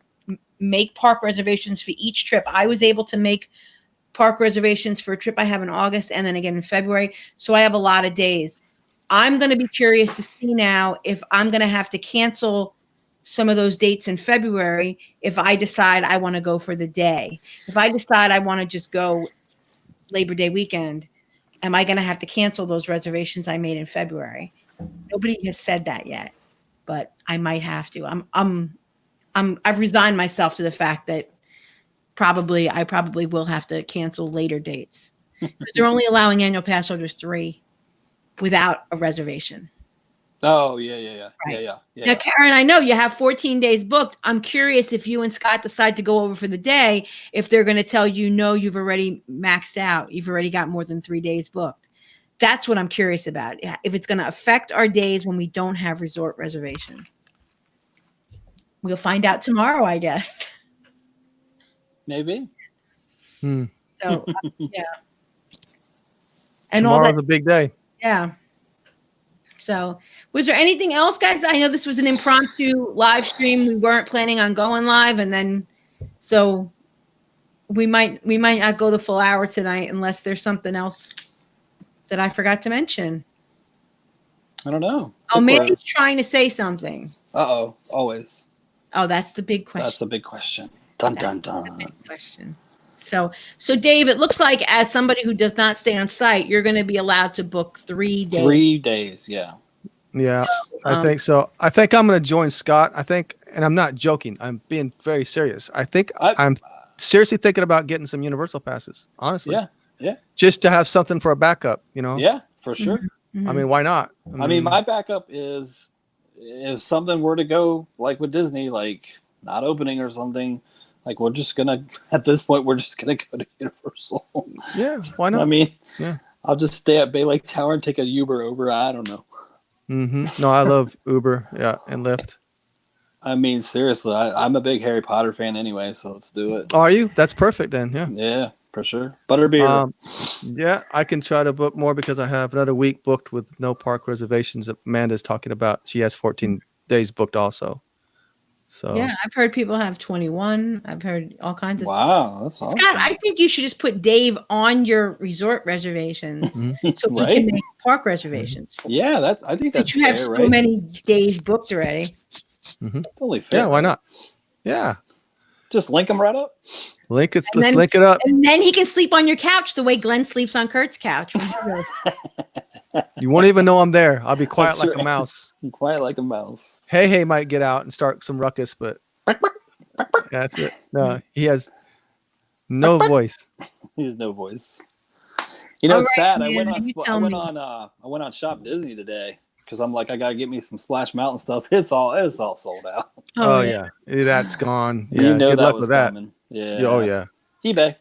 make park reservations for each trip. I was able to make park reservations for a trip I have in August and then again in February. So I have a lot of days. I'm going to be curious to see now if I'm going to have to cancel some of those dates in February if I decide I want to go for the day. If I decide I want to just go Labor Day weekend, am I going to have to cancel those reservations I made in February? Nobody has said that yet, but I might have to. I've resigned myself to the fact that I probably will have to cancel later dates. Because they're only allowing annual pass holders 3 without a reservation. Oh, yeah. Right. Yeah. Now, Karen, I know you have 14 days booked. I'm curious if you and Scott decide to go over for the day, if they're going to tell you, no, you've already maxed out. You've already got more than 3 days booked. That's what I'm curious about. If it's going to affect our days when we don't have resort reservation. We'll find out tomorrow, I guess. Maybe. So, yeah. And tomorrow's a big day. Yeah. So was there anything else, guys? I know this was an impromptu live stream. We weren't planning on going live. And then, so we might not go the full hour tonight unless there's something else that I forgot to mention. I don't know. Oh, Mandy's trying to say something. Uh-oh. Always. Oh, that's the big question. That's the big question. Dun, dun, dun. That's the big question. So Dave, it looks like as somebody who does not stay on site, you're going to be allowed to book 3 days. 3 days, yeah. Yeah, I think so. I think I'm going to join Scott. I think, and I'm not joking. I'm being very serious. I think I'm seriously thinking about getting some universal passes, honestly. Yeah. Just to have something for a backup, Yeah, for sure. Mm-hmm. I mean, why not? I mean, my backup is if something were to go like with Disney, like not opening or something, like we're just going to, at this point, we're just going to go to Universal. Yeah, why not? I mean, yeah, I'll just stay at Bay Lake Tower and take a Uber over. I don't know. No, I love Uber, and Lyft. I mean, seriously, I'm a big Harry Potter fan anyway, so let's do it. Oh, are you? That's perfect then, yeah. Yeah, for sure. Butterbeer. Yeah, I can try to book more because I have another week booked with no park reservations that Amanda's talking about. She has 14 days booked also. So yeah, I've heard people have 21. I've heard all kinds of stuff. That's awesome. Scott, I think you should just put Dave on your resort reservations so he can make park reservations. Yeah, I think that's fair, you have so many days booked already. Totally fair. Yeah, why not? Yeah. Just link them right up. Let's link it up. And then he can sleep on your couch the way Glenn sleeps on Kurt's couch. You won't even know I'm there. I'll be quiet That's like right. a mouse. Quiet like a mouse. Hey might get out and start some ruckus, but that's it. No, he has no voice. He has no voice. You know, All it's right, sad. man, you tell me. I went on Shop Disney today because I'm like, I gotta get me some Splash Mountain stuff. It's all sold out. Oh yeah, that's gone. Yeah, You know good that luck was with that. coming. Yeah. Oh yeah. eBay.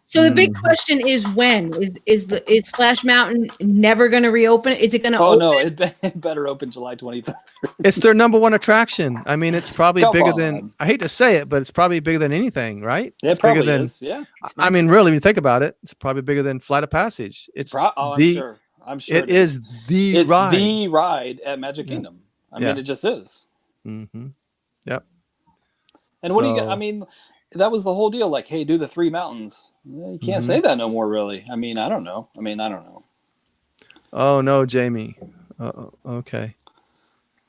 So the big question is when is Splash Mountain never going to reopen? Is it going to Oh open? no, it better open July 23rd. It's their number one attraction. I mean, it's probably Come bigger on. than, I hate to say it, but it's probably bigger than anything, right? It It's bigger probably than, is. Yeah. I mean, really, when you think about it, it's probably bigger than Flight of Passage. It's I'm sure. I'm sure it is the it's ride. the ride at Magic Kingdom. I mean, it just is. Mm-hmm. Yep. And what do you got? I mean, that was the whole deal. Like, hey, do the 3 mountains. You can't say that no more, really. I mean, I don't know. Oh no, Jamie. Okay.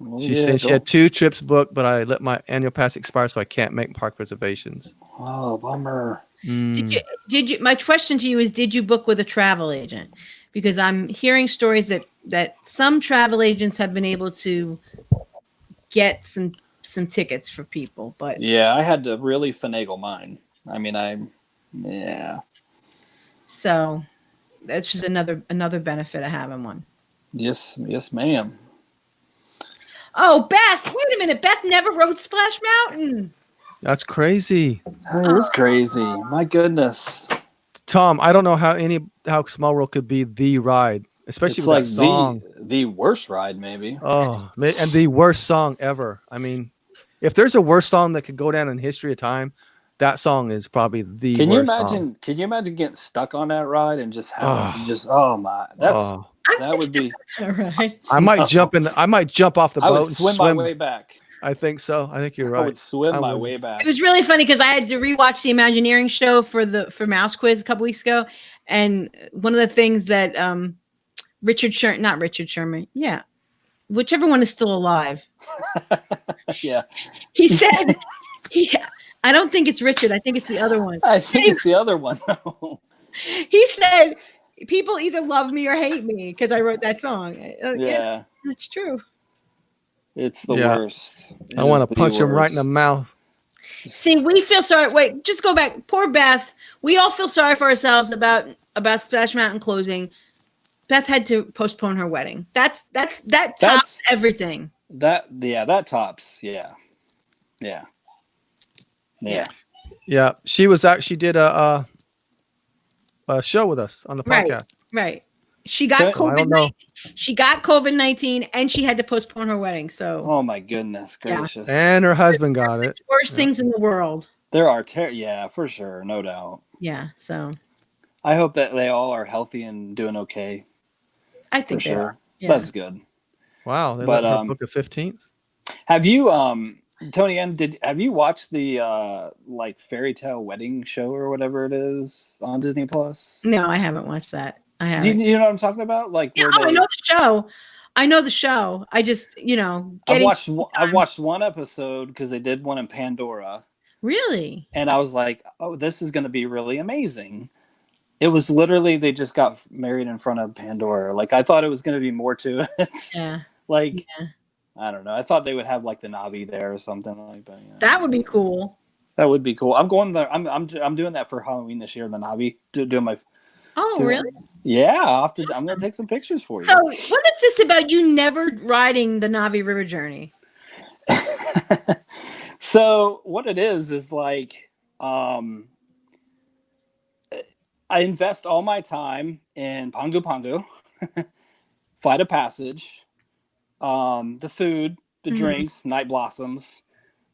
Well, She said she had 2 trips booked, but I let my annual pass expire, so I can't make park reservations. Oh, bummer. Did you? My question to you is: did you book with a travel agent? Because I'm hearing stories that some travel agents have been able to get some tickets for people, but Yeah, I had to really finagle mine. I mean, yeah. So that's just another benefit of having one. Yes, ma'am. Oh, Beth! Wait a minute. Beth never rode Splash Mountain. That's crazy. That is crazy. My goodness. Tom, I don't know how Small World could be the ride, especially It's with like that song. the worst ride, maybe. Oh, and the worst song ever. I mean, if there's a worse song that could go down in history of time, that song is probably the worst song. Can you imagine getting stuck on that ride and just having that would be All right. I might jump off the boat I would and swim my way back. I think so. I think you're right. I would swim my way back. It was really funny because I had to rewatch the Imagineering show for Mouse Quiz a couple weeks ago, and one of the things that not Richard Sherman, yeah, whichever one is still alive, Yeah, he said, I don't think it's Richard. I think it's the other one. I think it's the other one. He said, "People either love me or hate me because I wrote that song." Yeah, that's true. It's the worst. I want to punch him right in the mouth. See, we feel sorry. Wait, just go back. Poor Beth. We all feel sorry for ourselves about Splash Mountain closing. Beth had to postpone her wedding. That tops everything. That tops. Yeah. She did a show with us on the podcast. Right. She got COVID-19. She got COVID-19 and she had to postpone her wedding. So, oh my goodness gracious! And her husband got it. Worst things in the world. There are for sure, no doubt. Yeah. So, I hope that they all are healthy and doing okay. I think for sure. Yeah. That's good. Wow. They let her book the 15th. Have you, Tony, have you watched the like Fairytale wedding show or whatever it is on Disney Plus? No, I haven't watched that. I haven't. Do you know what I'm talking about? Like, I know the show. I know the show. I just, I watched one episode because they did one in Pandora. Really? And I was like, oh, this is going to be really amazing. It was literally they just got married in front of Pandora. Like, I thought it was going to be more to it. Yeah. I don't know. I thought they would have like the Navi there or something like that. Yeah. That would be cool. That would be cool. I'm going there. I'm doing that for Halloween this year. The Navi doing my. Oh, really? Yeah, I'm gonna take some pictures for you. So, what is this about you never riding the Navi River Journey? So, what it is like, I invest all my time in Pongu Pongu, Flight of Passage, the food, the drinks, Night Blossoms.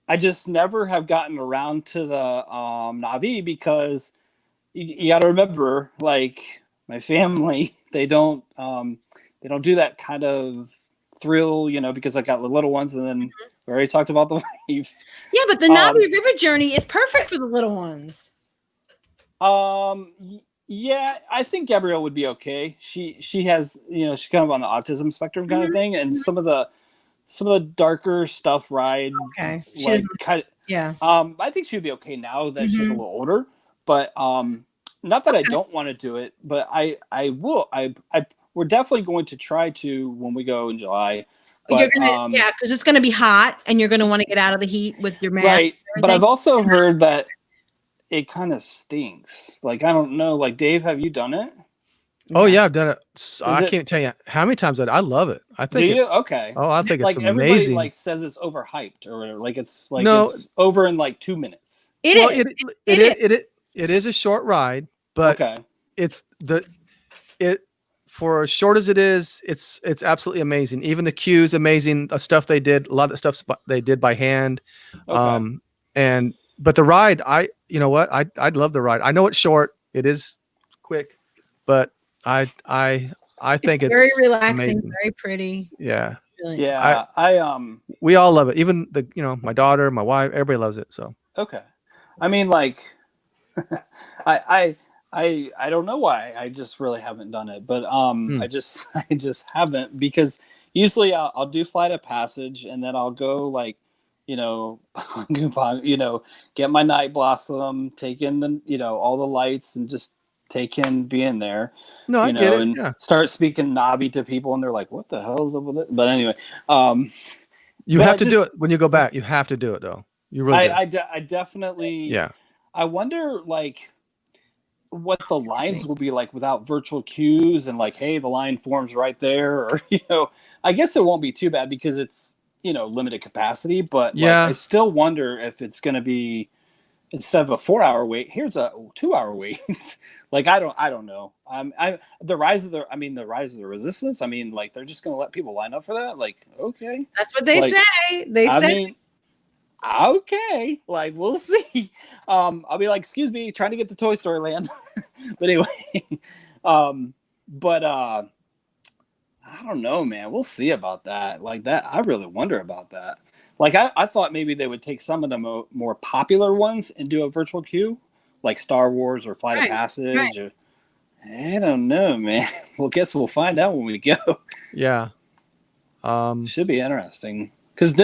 I just never have gotten around to the Navi because you got to remember, like, my family, they don't do that kind of thrill, because I got the little ones, and then we already talked about the wife. Yeah, but the Navi River Journey is perfect for the little ones. Yeah, I think Gabrielle would be okay. She has, she's kind of on the autism spectrum kind of thing, and some of the darker stuff ride. Okay. Yeah. I think she'd be okay now that she's a little older, but not that I don't want to do it, but I will. we're definitely going to try to when we go in July. But, you're gonna, because it's gonna be hot, and you're gonna want to get out of the heat with your mask. Right, but I've also heard that it kind of stinks. Like, I don't know. Like, Dave, have you done it? Oh yeah, I've done it. I can't tell you how many times I love it. I think. Do you? Okay. Oh, I think it's like amazing. Everybody like says it's overhyped or whatever. Like it's like it's over in like 2 minutes. It is a short ride, but it's for as short as it is, it's absolutely amazing. Even the queue's amazing. The stuff they did, a lot of the stuff they did by hand. But the ride, you know what? I'd love the ride. I know it's short. It is quick, but I think it's very relaxing, amazing. very pretty. Yeah. Really. Yeah. We all love it. Even my daughter, my wife, everybody loves it. So. Okay. I mean, like, I don't know why. I just really haven't done it, but I just haven't, because usually I'll do Flight of Passage and then I'll go like, get my Night Blossom, take in the all the lights and just take in being there. No, I get it. And start speaking Navi to people, and they're like, "What the hell is up with it?" But anyway, you have to do it when you go back. You have to do it though. You really. I definitely. Yeah. I wonder, like, what the lines will be like without virtual queues, and like, hey, the line forms right there, or I guess it won't be too bad because it's limited capacity. But I still wonder if it's going to be, instead of a 4-hour wait, here's a 2-hour wait. Like, I don't know. The rise of the resistance. I mean, like, they're just going to let people line up for that. Like, okay, that's what they say. I mean, okay, like, we'll see. I'll be like, excuse me, trying to get to Toy Story Land. But anyway, but I don't know, man. We'll see about that. Like that, I really wonder about that. Like, I thought maybe they would take some of the more popular ones and do a virtual queue, like Star Wars or Flight of Passage. Right. Or, I don't know, man. Well, guess we'll find out when we go. Yeah. Should be interesting. Because,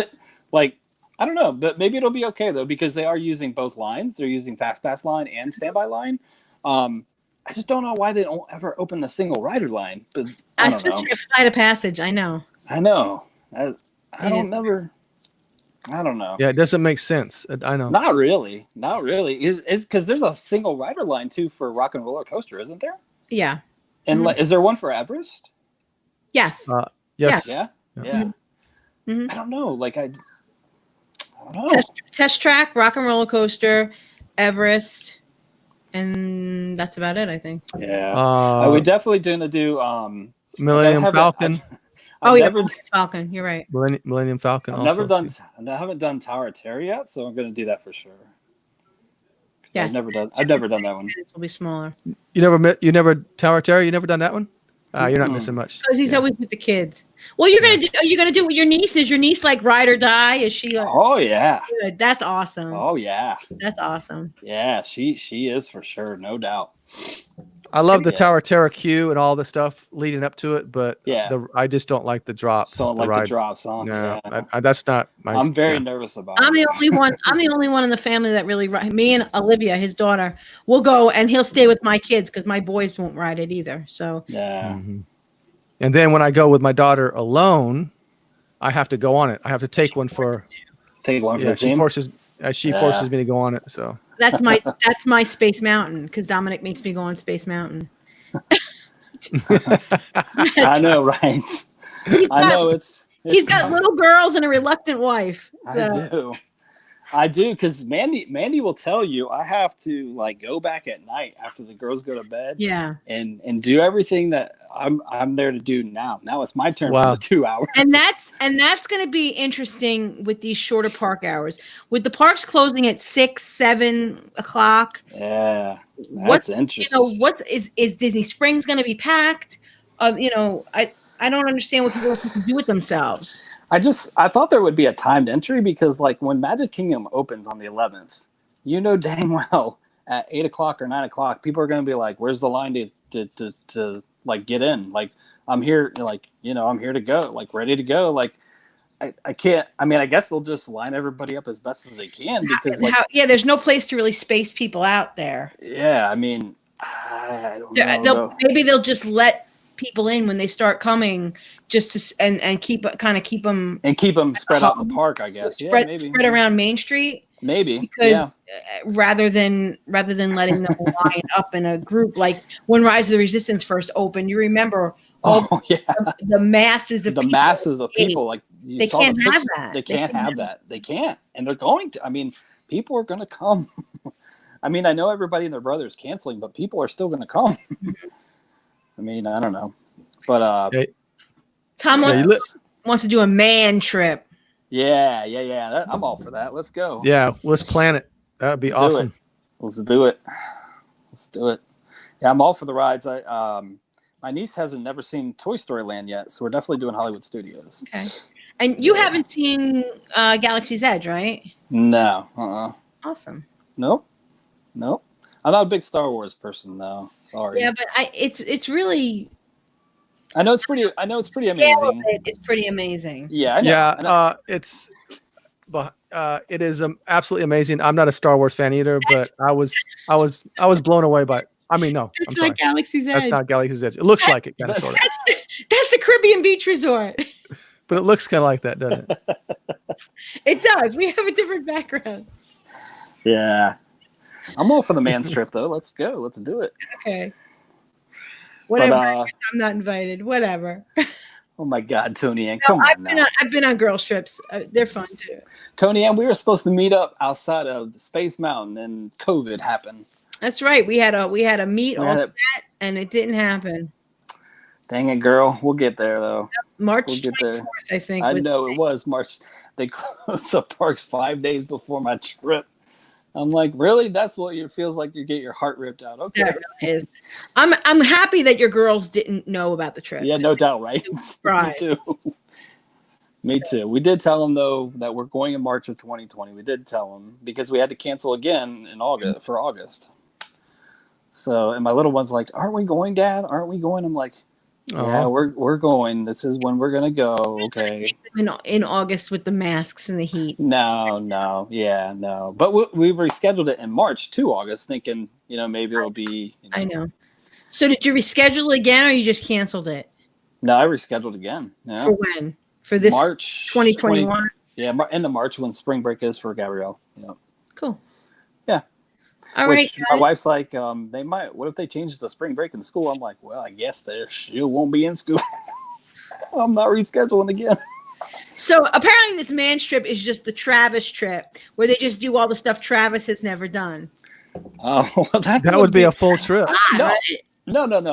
I don't know, but maybe it'll be okay, though, because they are using both lines. They're using Fast Pass line and Standby line. I just don't know why they don't ever open the single rider line. But I don't know. Flight of Passage, I know. I don't know. Yeah, it doesn't make sense. I know. Not really. It's because there's a single rider line too for Rock and Roller Coaster, isn't there? Yeah. And is there one for Everest? Yes. Yes. Yeah. Mm-hmm. I don't know. Like, I don't know. Test Track, Rock and Roller Coaster, Everest, and that's about it, I think. Yeah. We're definitely going to do Millennium Falcon. Falcon. You're right. Millennium Falcon. I haven't done Tower of Terror yet, so I'm going to do that for sure. Yes. I've never done that one. It will be smaller. You never Tower of Terror. You never done that one. You're not missing much. Because he's always with the kids. Well, you're gonna do it with your niece. Is your niece like ride or die? Is she like? Oh yeah. Good. That's awesome. Oh yeah. That's awesome. Yeah, she is for sure, no doubt. I love the Tower of Terror queue and all the stuff leading up to it, but I just don't like the drops. The drops on. No, that's not my. I'm very nervous about. I'm the only one. I'm the only one in the family that really. Me and Olivia, his daughter, will go, and he'll stay with my kids because my boys won't ride it either. So yeah. Mm-hmm. And then when I go with my daughter alone, I have to go on it. I have to take one for the team. She forces me to go on it. So that's my Space Mountain, because Dominic makes me go on Space Mountain. I know, right? He's got little girls and a reluctant wife. So. I do, because Mandy will tell you I have to like go back at night after the girls go to bed. Yeah. And do everything that I'm there to do now. Now it's my turn for the 2 hours. And that's going to be interesting with these shorter park hours. With the parks closing at 6, 7 o'clock. Yeah. That's interesting. What is Disney Springs going to be packed? I don't understand what people can do with themselves. I thought there would be a timed entry, because like when Magic Kingdom opens on the 11th, dang well at 8 o'clock or 9 o'clock, people are going to be like, where's the line to like get in? Like, I'm here, like, I'm here to go, like ready to go. Like, I can't, I guess they'll just line everybody up as best as they can, because there's no place to really space people out there. Yeah. I don't know. Maybe they'll just let people in when they start coming, just to and keep them spread out in the park, I guess. Maybe spread around Main Street. Maybe because rather than letting them line up in a group, like when Rise of the Resistance first opened, you remember the masses of people. Like they can't have that. They can't have that. They can't, and they're going to. I mean, people are going to come. I mean, I know everybody and their brother is canceling, but people are still going to come. I mean, I don't know, but Tom wants to do a man trip. Yeah. I'm all for that. Let's go. Yeah, let's plan it. That would be awesome. Let's do it. Yeah, I'm all for the rides. My niece hasn't never seen Toy Story Land yet, so we're definitely doing Hollywood Studios. Okay. And you haven't seen Galaxy's Edge, right? No. Awesome. Nope. I'm not a big Star Wars person, though. Sorry. Yeah, but it's really. I know it's pretty amazing. It's pretty amazing. Yeah, I know. Yeah, it is absolutely amazing. I'm not a Star Wars fan either, but I was blown away by it. I mean, no, I'm sorry. Galaxy's Edge. That's not Galaxy's Edge. It looks like it, kind of, sort of. That's the Caribbean Beach Resort. But it looks kind of like that, doesn't it? It does. We have a different background. Yeah. I'm all for the man strip, though. Let's go. Let's do it. Okay. Whatever. I'm not invited. Whatever. Oh my God, Tony Ann, come on! I've been on girls trips. They're fun too. Tony Ann, we were supposed to meet up outside of Space Mountain, and COVID happened. That's right. We had a meet all that, and it didn't happen. Dang it, girl. We'll get there though. March 24th, I think. I know it was March. They closed the parks 5 days before my trip. I'm like, really? That's what it feels like. You get your heart ripped out. Okay. That really is. I'm happy that your girls didn't know about the trip. Yeah, no doubt, right? Right. Me too. Me too. We did tell them though that we're going in March of 2020. We did tell them because we had to cancel again in August. So, and my little one's like, "Aren't we going, Dad? Aren't we going?" I'm like, "Yeah, we're going. This is when we're gonna go." Okay. In August with the masks and the heat. No. But we rescheduled it in March to August, thinking maybe it'll be. I know. So did you reschedule again, or you just canceled it? No, I rescheduled again. Yeah. For when? For this March 2021. Yeah, end of March when spring break is for Gabrielle. Yeah. Cool. Yeah. All right. My wife's like, they might. What if they change the spring break in school? I'm like, well, I guess she won't be in school. I'm not rescheduling again. So apparently, this man trip is just the Travis trip, where they just do all the stuff Travis has never done. Oh, well, that would be a full trip. No.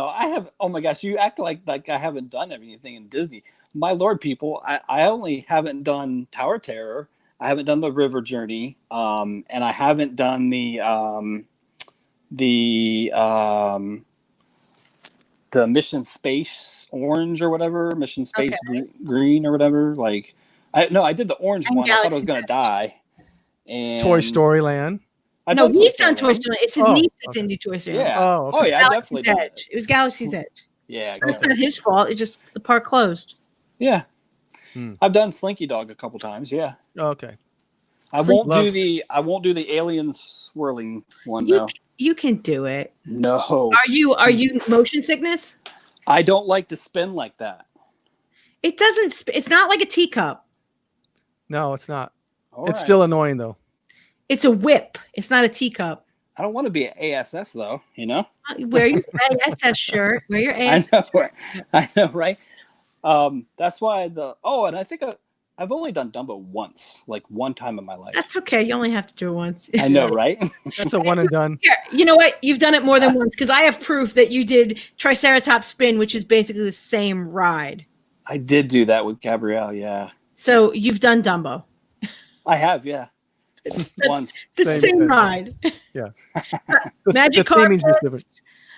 I have. Oh my gosh, you act like I haven't done anything in Disney. My Lord, people, I only haven't done Tower Terror. I haven't done the River Journey, and I haven't done the Mission Space Orange or whatever, Mission Space Green or whatever. Like, I did the orange one. I thought I was gonna die. And Toy Story Land. No, he's done Toy Story. It's his niece that's into Toy Story. Yeah. Oh, yeah, I definitely did it. It was Galaxy's Edge. Yeah. It's not his fault. It's just the park closed. Yeah. I've done Slinky Dog a couple times. Yeah. Okay. I won't do the alien swirling one though. You can do it. No. Are you motion sickness? I don't like to spin like that. It doesn't. It's not like a teacup. No, it's not. It's still annoying though. It's a whip. It's not a teacup. I don't want to be an ASS though. Wear your ASS shirt. Wear your ASS. I know, right? That's why and I think I've only done Dumbo once, like one time in my life. That's okay. You only have to do it once. I know, right? That's a one and done. Yeah, you know what? You've done it more than once because I have proof that you did Triceratops Spin, which is basically the same ride. I did do that with Gabrielle, yeah. So you've done Dumbo. I have, yeah. Once. The same ride. Yeah. Magic the theming's just different.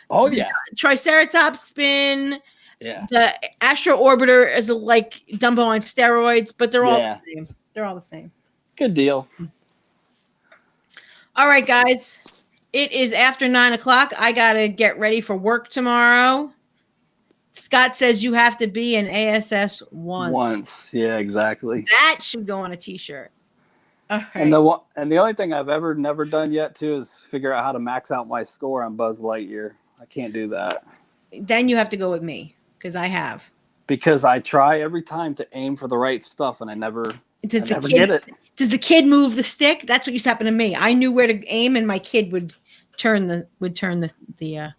Oh yeah. Triceratops Spin. Yeah. The Astro Orbiter is like Dumbo on steroids, but they're all the same. They're all the same. Good deal. All right, guys. It is after 9:00. I gotta get ready for work tomorrow. Scott says you have to be an ASS once. Once, yeah, exactly. That should go on a T-shirt. All right. And the only thing I've never done yet too is figure out how to max out my score on Buzz Lightyear. I can't do that. Then you have to go with me. because I have. Because I try every time to aim for the right stuff, and I never get it. Does the kid move the stick? That's what used to happen to me. I knew where to aim, and my kid would turn the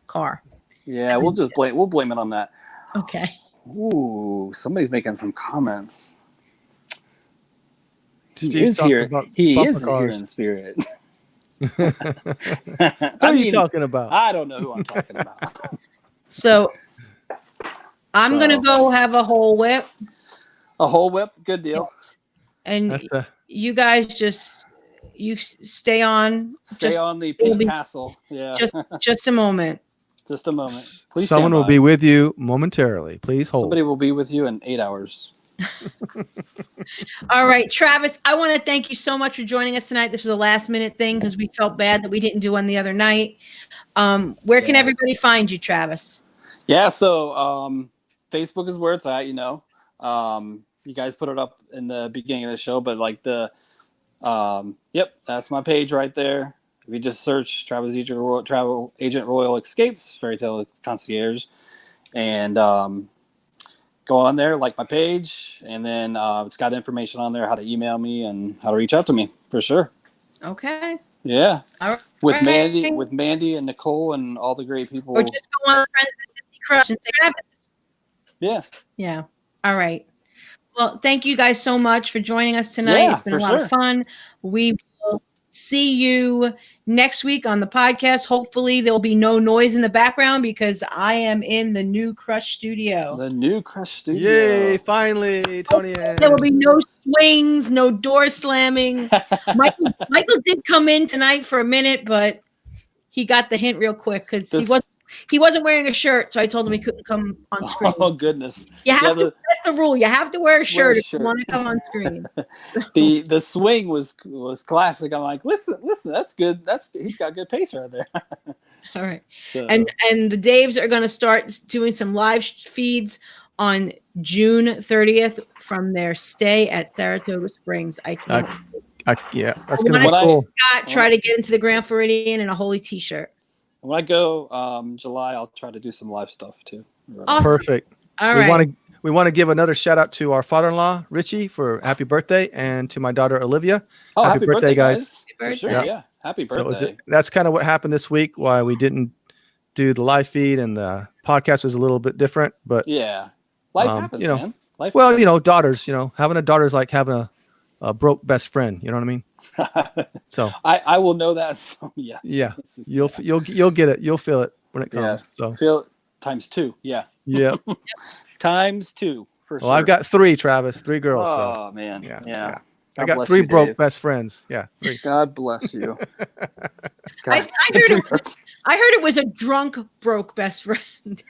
car. Yeah, we'll blame it on that. Okay. Ooh, somebody's making some comments. He is here cars. in spirit. Who are you talking about? I don't know who I'm talking about. So I'm gonna go have a whole whip. A whole whip, good deal. Yes. And you guys stay on. Stay on the pink castle. Yeah. Just a moment. Just a moment. Please Someone will be with you momentarily. Please hold. Somebody will be with you in 8 hours. All right, Travis, I want to thank you so much for joining us tonight. This was a last minute thing because we felt bad that we didn't do one the other night. Where can everybody find you, Travis? Yeah, so Facebook is where it's at, you know. You guys put it up in the beginning of the show, but like that's my page right there. If you just search Travis Detrick Travel Agent Royal Escapes, Fairytale Concierge, and go on there, like my page, and then it's got information on there how to email me and how to reach out to me for sure. Okay. Yeah. All right. With Mandy and Nicole and all the great people. Or just go on Friends of Disney Crush and say Travis. Yeah. Yeah. All right. Well, thank you guys so much for joining us tonight. Yeah, it's been a lot of fun. We will see you next week on the podcast. Hopefully there'll be no noise in the background because I am in the new Crush studio. The new Crush studio. Yay, finally, Tony. There will be no swings, no door slamming. Michael did come in tonight for a minute, but he got the hint real quick because he wasn't wearing a shirt, so I told him he couldn't come on screen. Oh goodness! You have to. That's the rule. You have to wear a shirt if you want to come on screen. The swing was classic. I'm like, listen, that's good. He's got good pace right there. All right. So. And the Daves are going to start doing some live feeds on June 30th from their stay at Saratoga Springs. Yeah, that's going to be cool. Scott, try to get into the Grand Floridian in a holy T-shirt. When I go July, I'll try to do some live stuff too. Awesome. Perfect. All right. We want to give another shout out to our father-in-law, Richie, for happy birthday, and to my daughter, Olivia. Oh, happy birthday, guys. Happy birthday. For sure, yeah. Happy birthday. That's kind of what happened this week, why we didn't do the live feed, and the podcast was a little bit different. But yeah, life happens, man. Life happens. Daughters, having a daughter is like having a broke best friend. You know what I mean? So I will know that. So yes. Yeah. You'll get it. You'll feel it when it comes. Yeah. So feel it times 2. Yeah. Yeah. Times 2 for sure. Well, I've got 3, Travis. 3 girls. Oh man. Yeah. I got 3 broke best friends. Yeah. 3. God bless you. I heard it was a drunk broke best friend.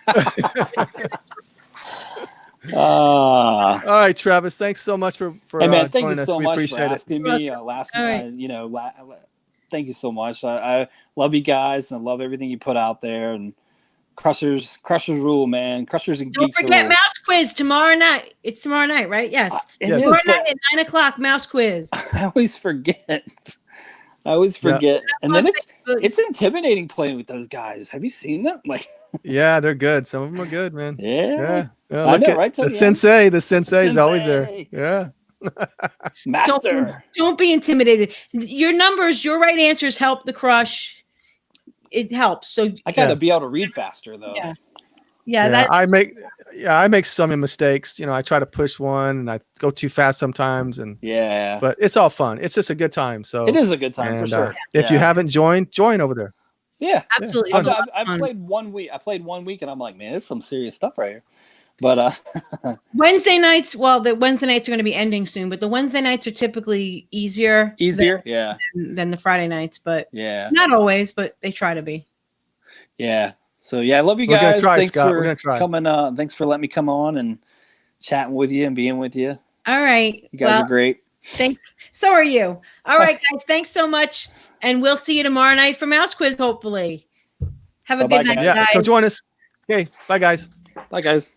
All right, Travis. Thanks so much for hey man, thank you so much for asking me thank you so much. I love you guys and I love everything you put out there, and Crushers rule, man. Crushers and Don't geeks forget rule. Mouse quiz tomorrow night. It's tomorrow night, right? Yes. Tomorrow night at 9:00, Mouse quiz. I always forget. Yeah. And then it's intimidating playing with those guys. Have you seen them? Like, yeah, they're good. Some of them are good, man. Yeah. I know, right? The sensei is always there. Yeah. Master. Don't be intimidated. Your right answers help the Crush. It helps. So I got to be able to read faster, though. Yeah. I make some mistakes. I try to push one and I go too fast sometimes, but it's all fun. It's just a good time. So it is a good time for sure. If you haven't joined, join over there. Yeah, absolutely. I've played 1 week. I played 1 week and I'm like, man, this is some serious stuff right here. But Wednesday nights, the Wednesday nights are going to be ending soon, but the Wednesday nights are typically easier than the Friday nights, but not always, but they try to be. Yeah. So I love you guys. We're gonna try, thanks Scott. for coming. Thanks for letting me come on and chatting with you and being with you. All right. You guys are great. Thanks. So are you. All right, guys. Thanks so much. And we'll see you tomorrow night for Mouse Quiz, hopefully. Have a good night, guys. Come join us. Okay. Bye, guys. Bye, guys.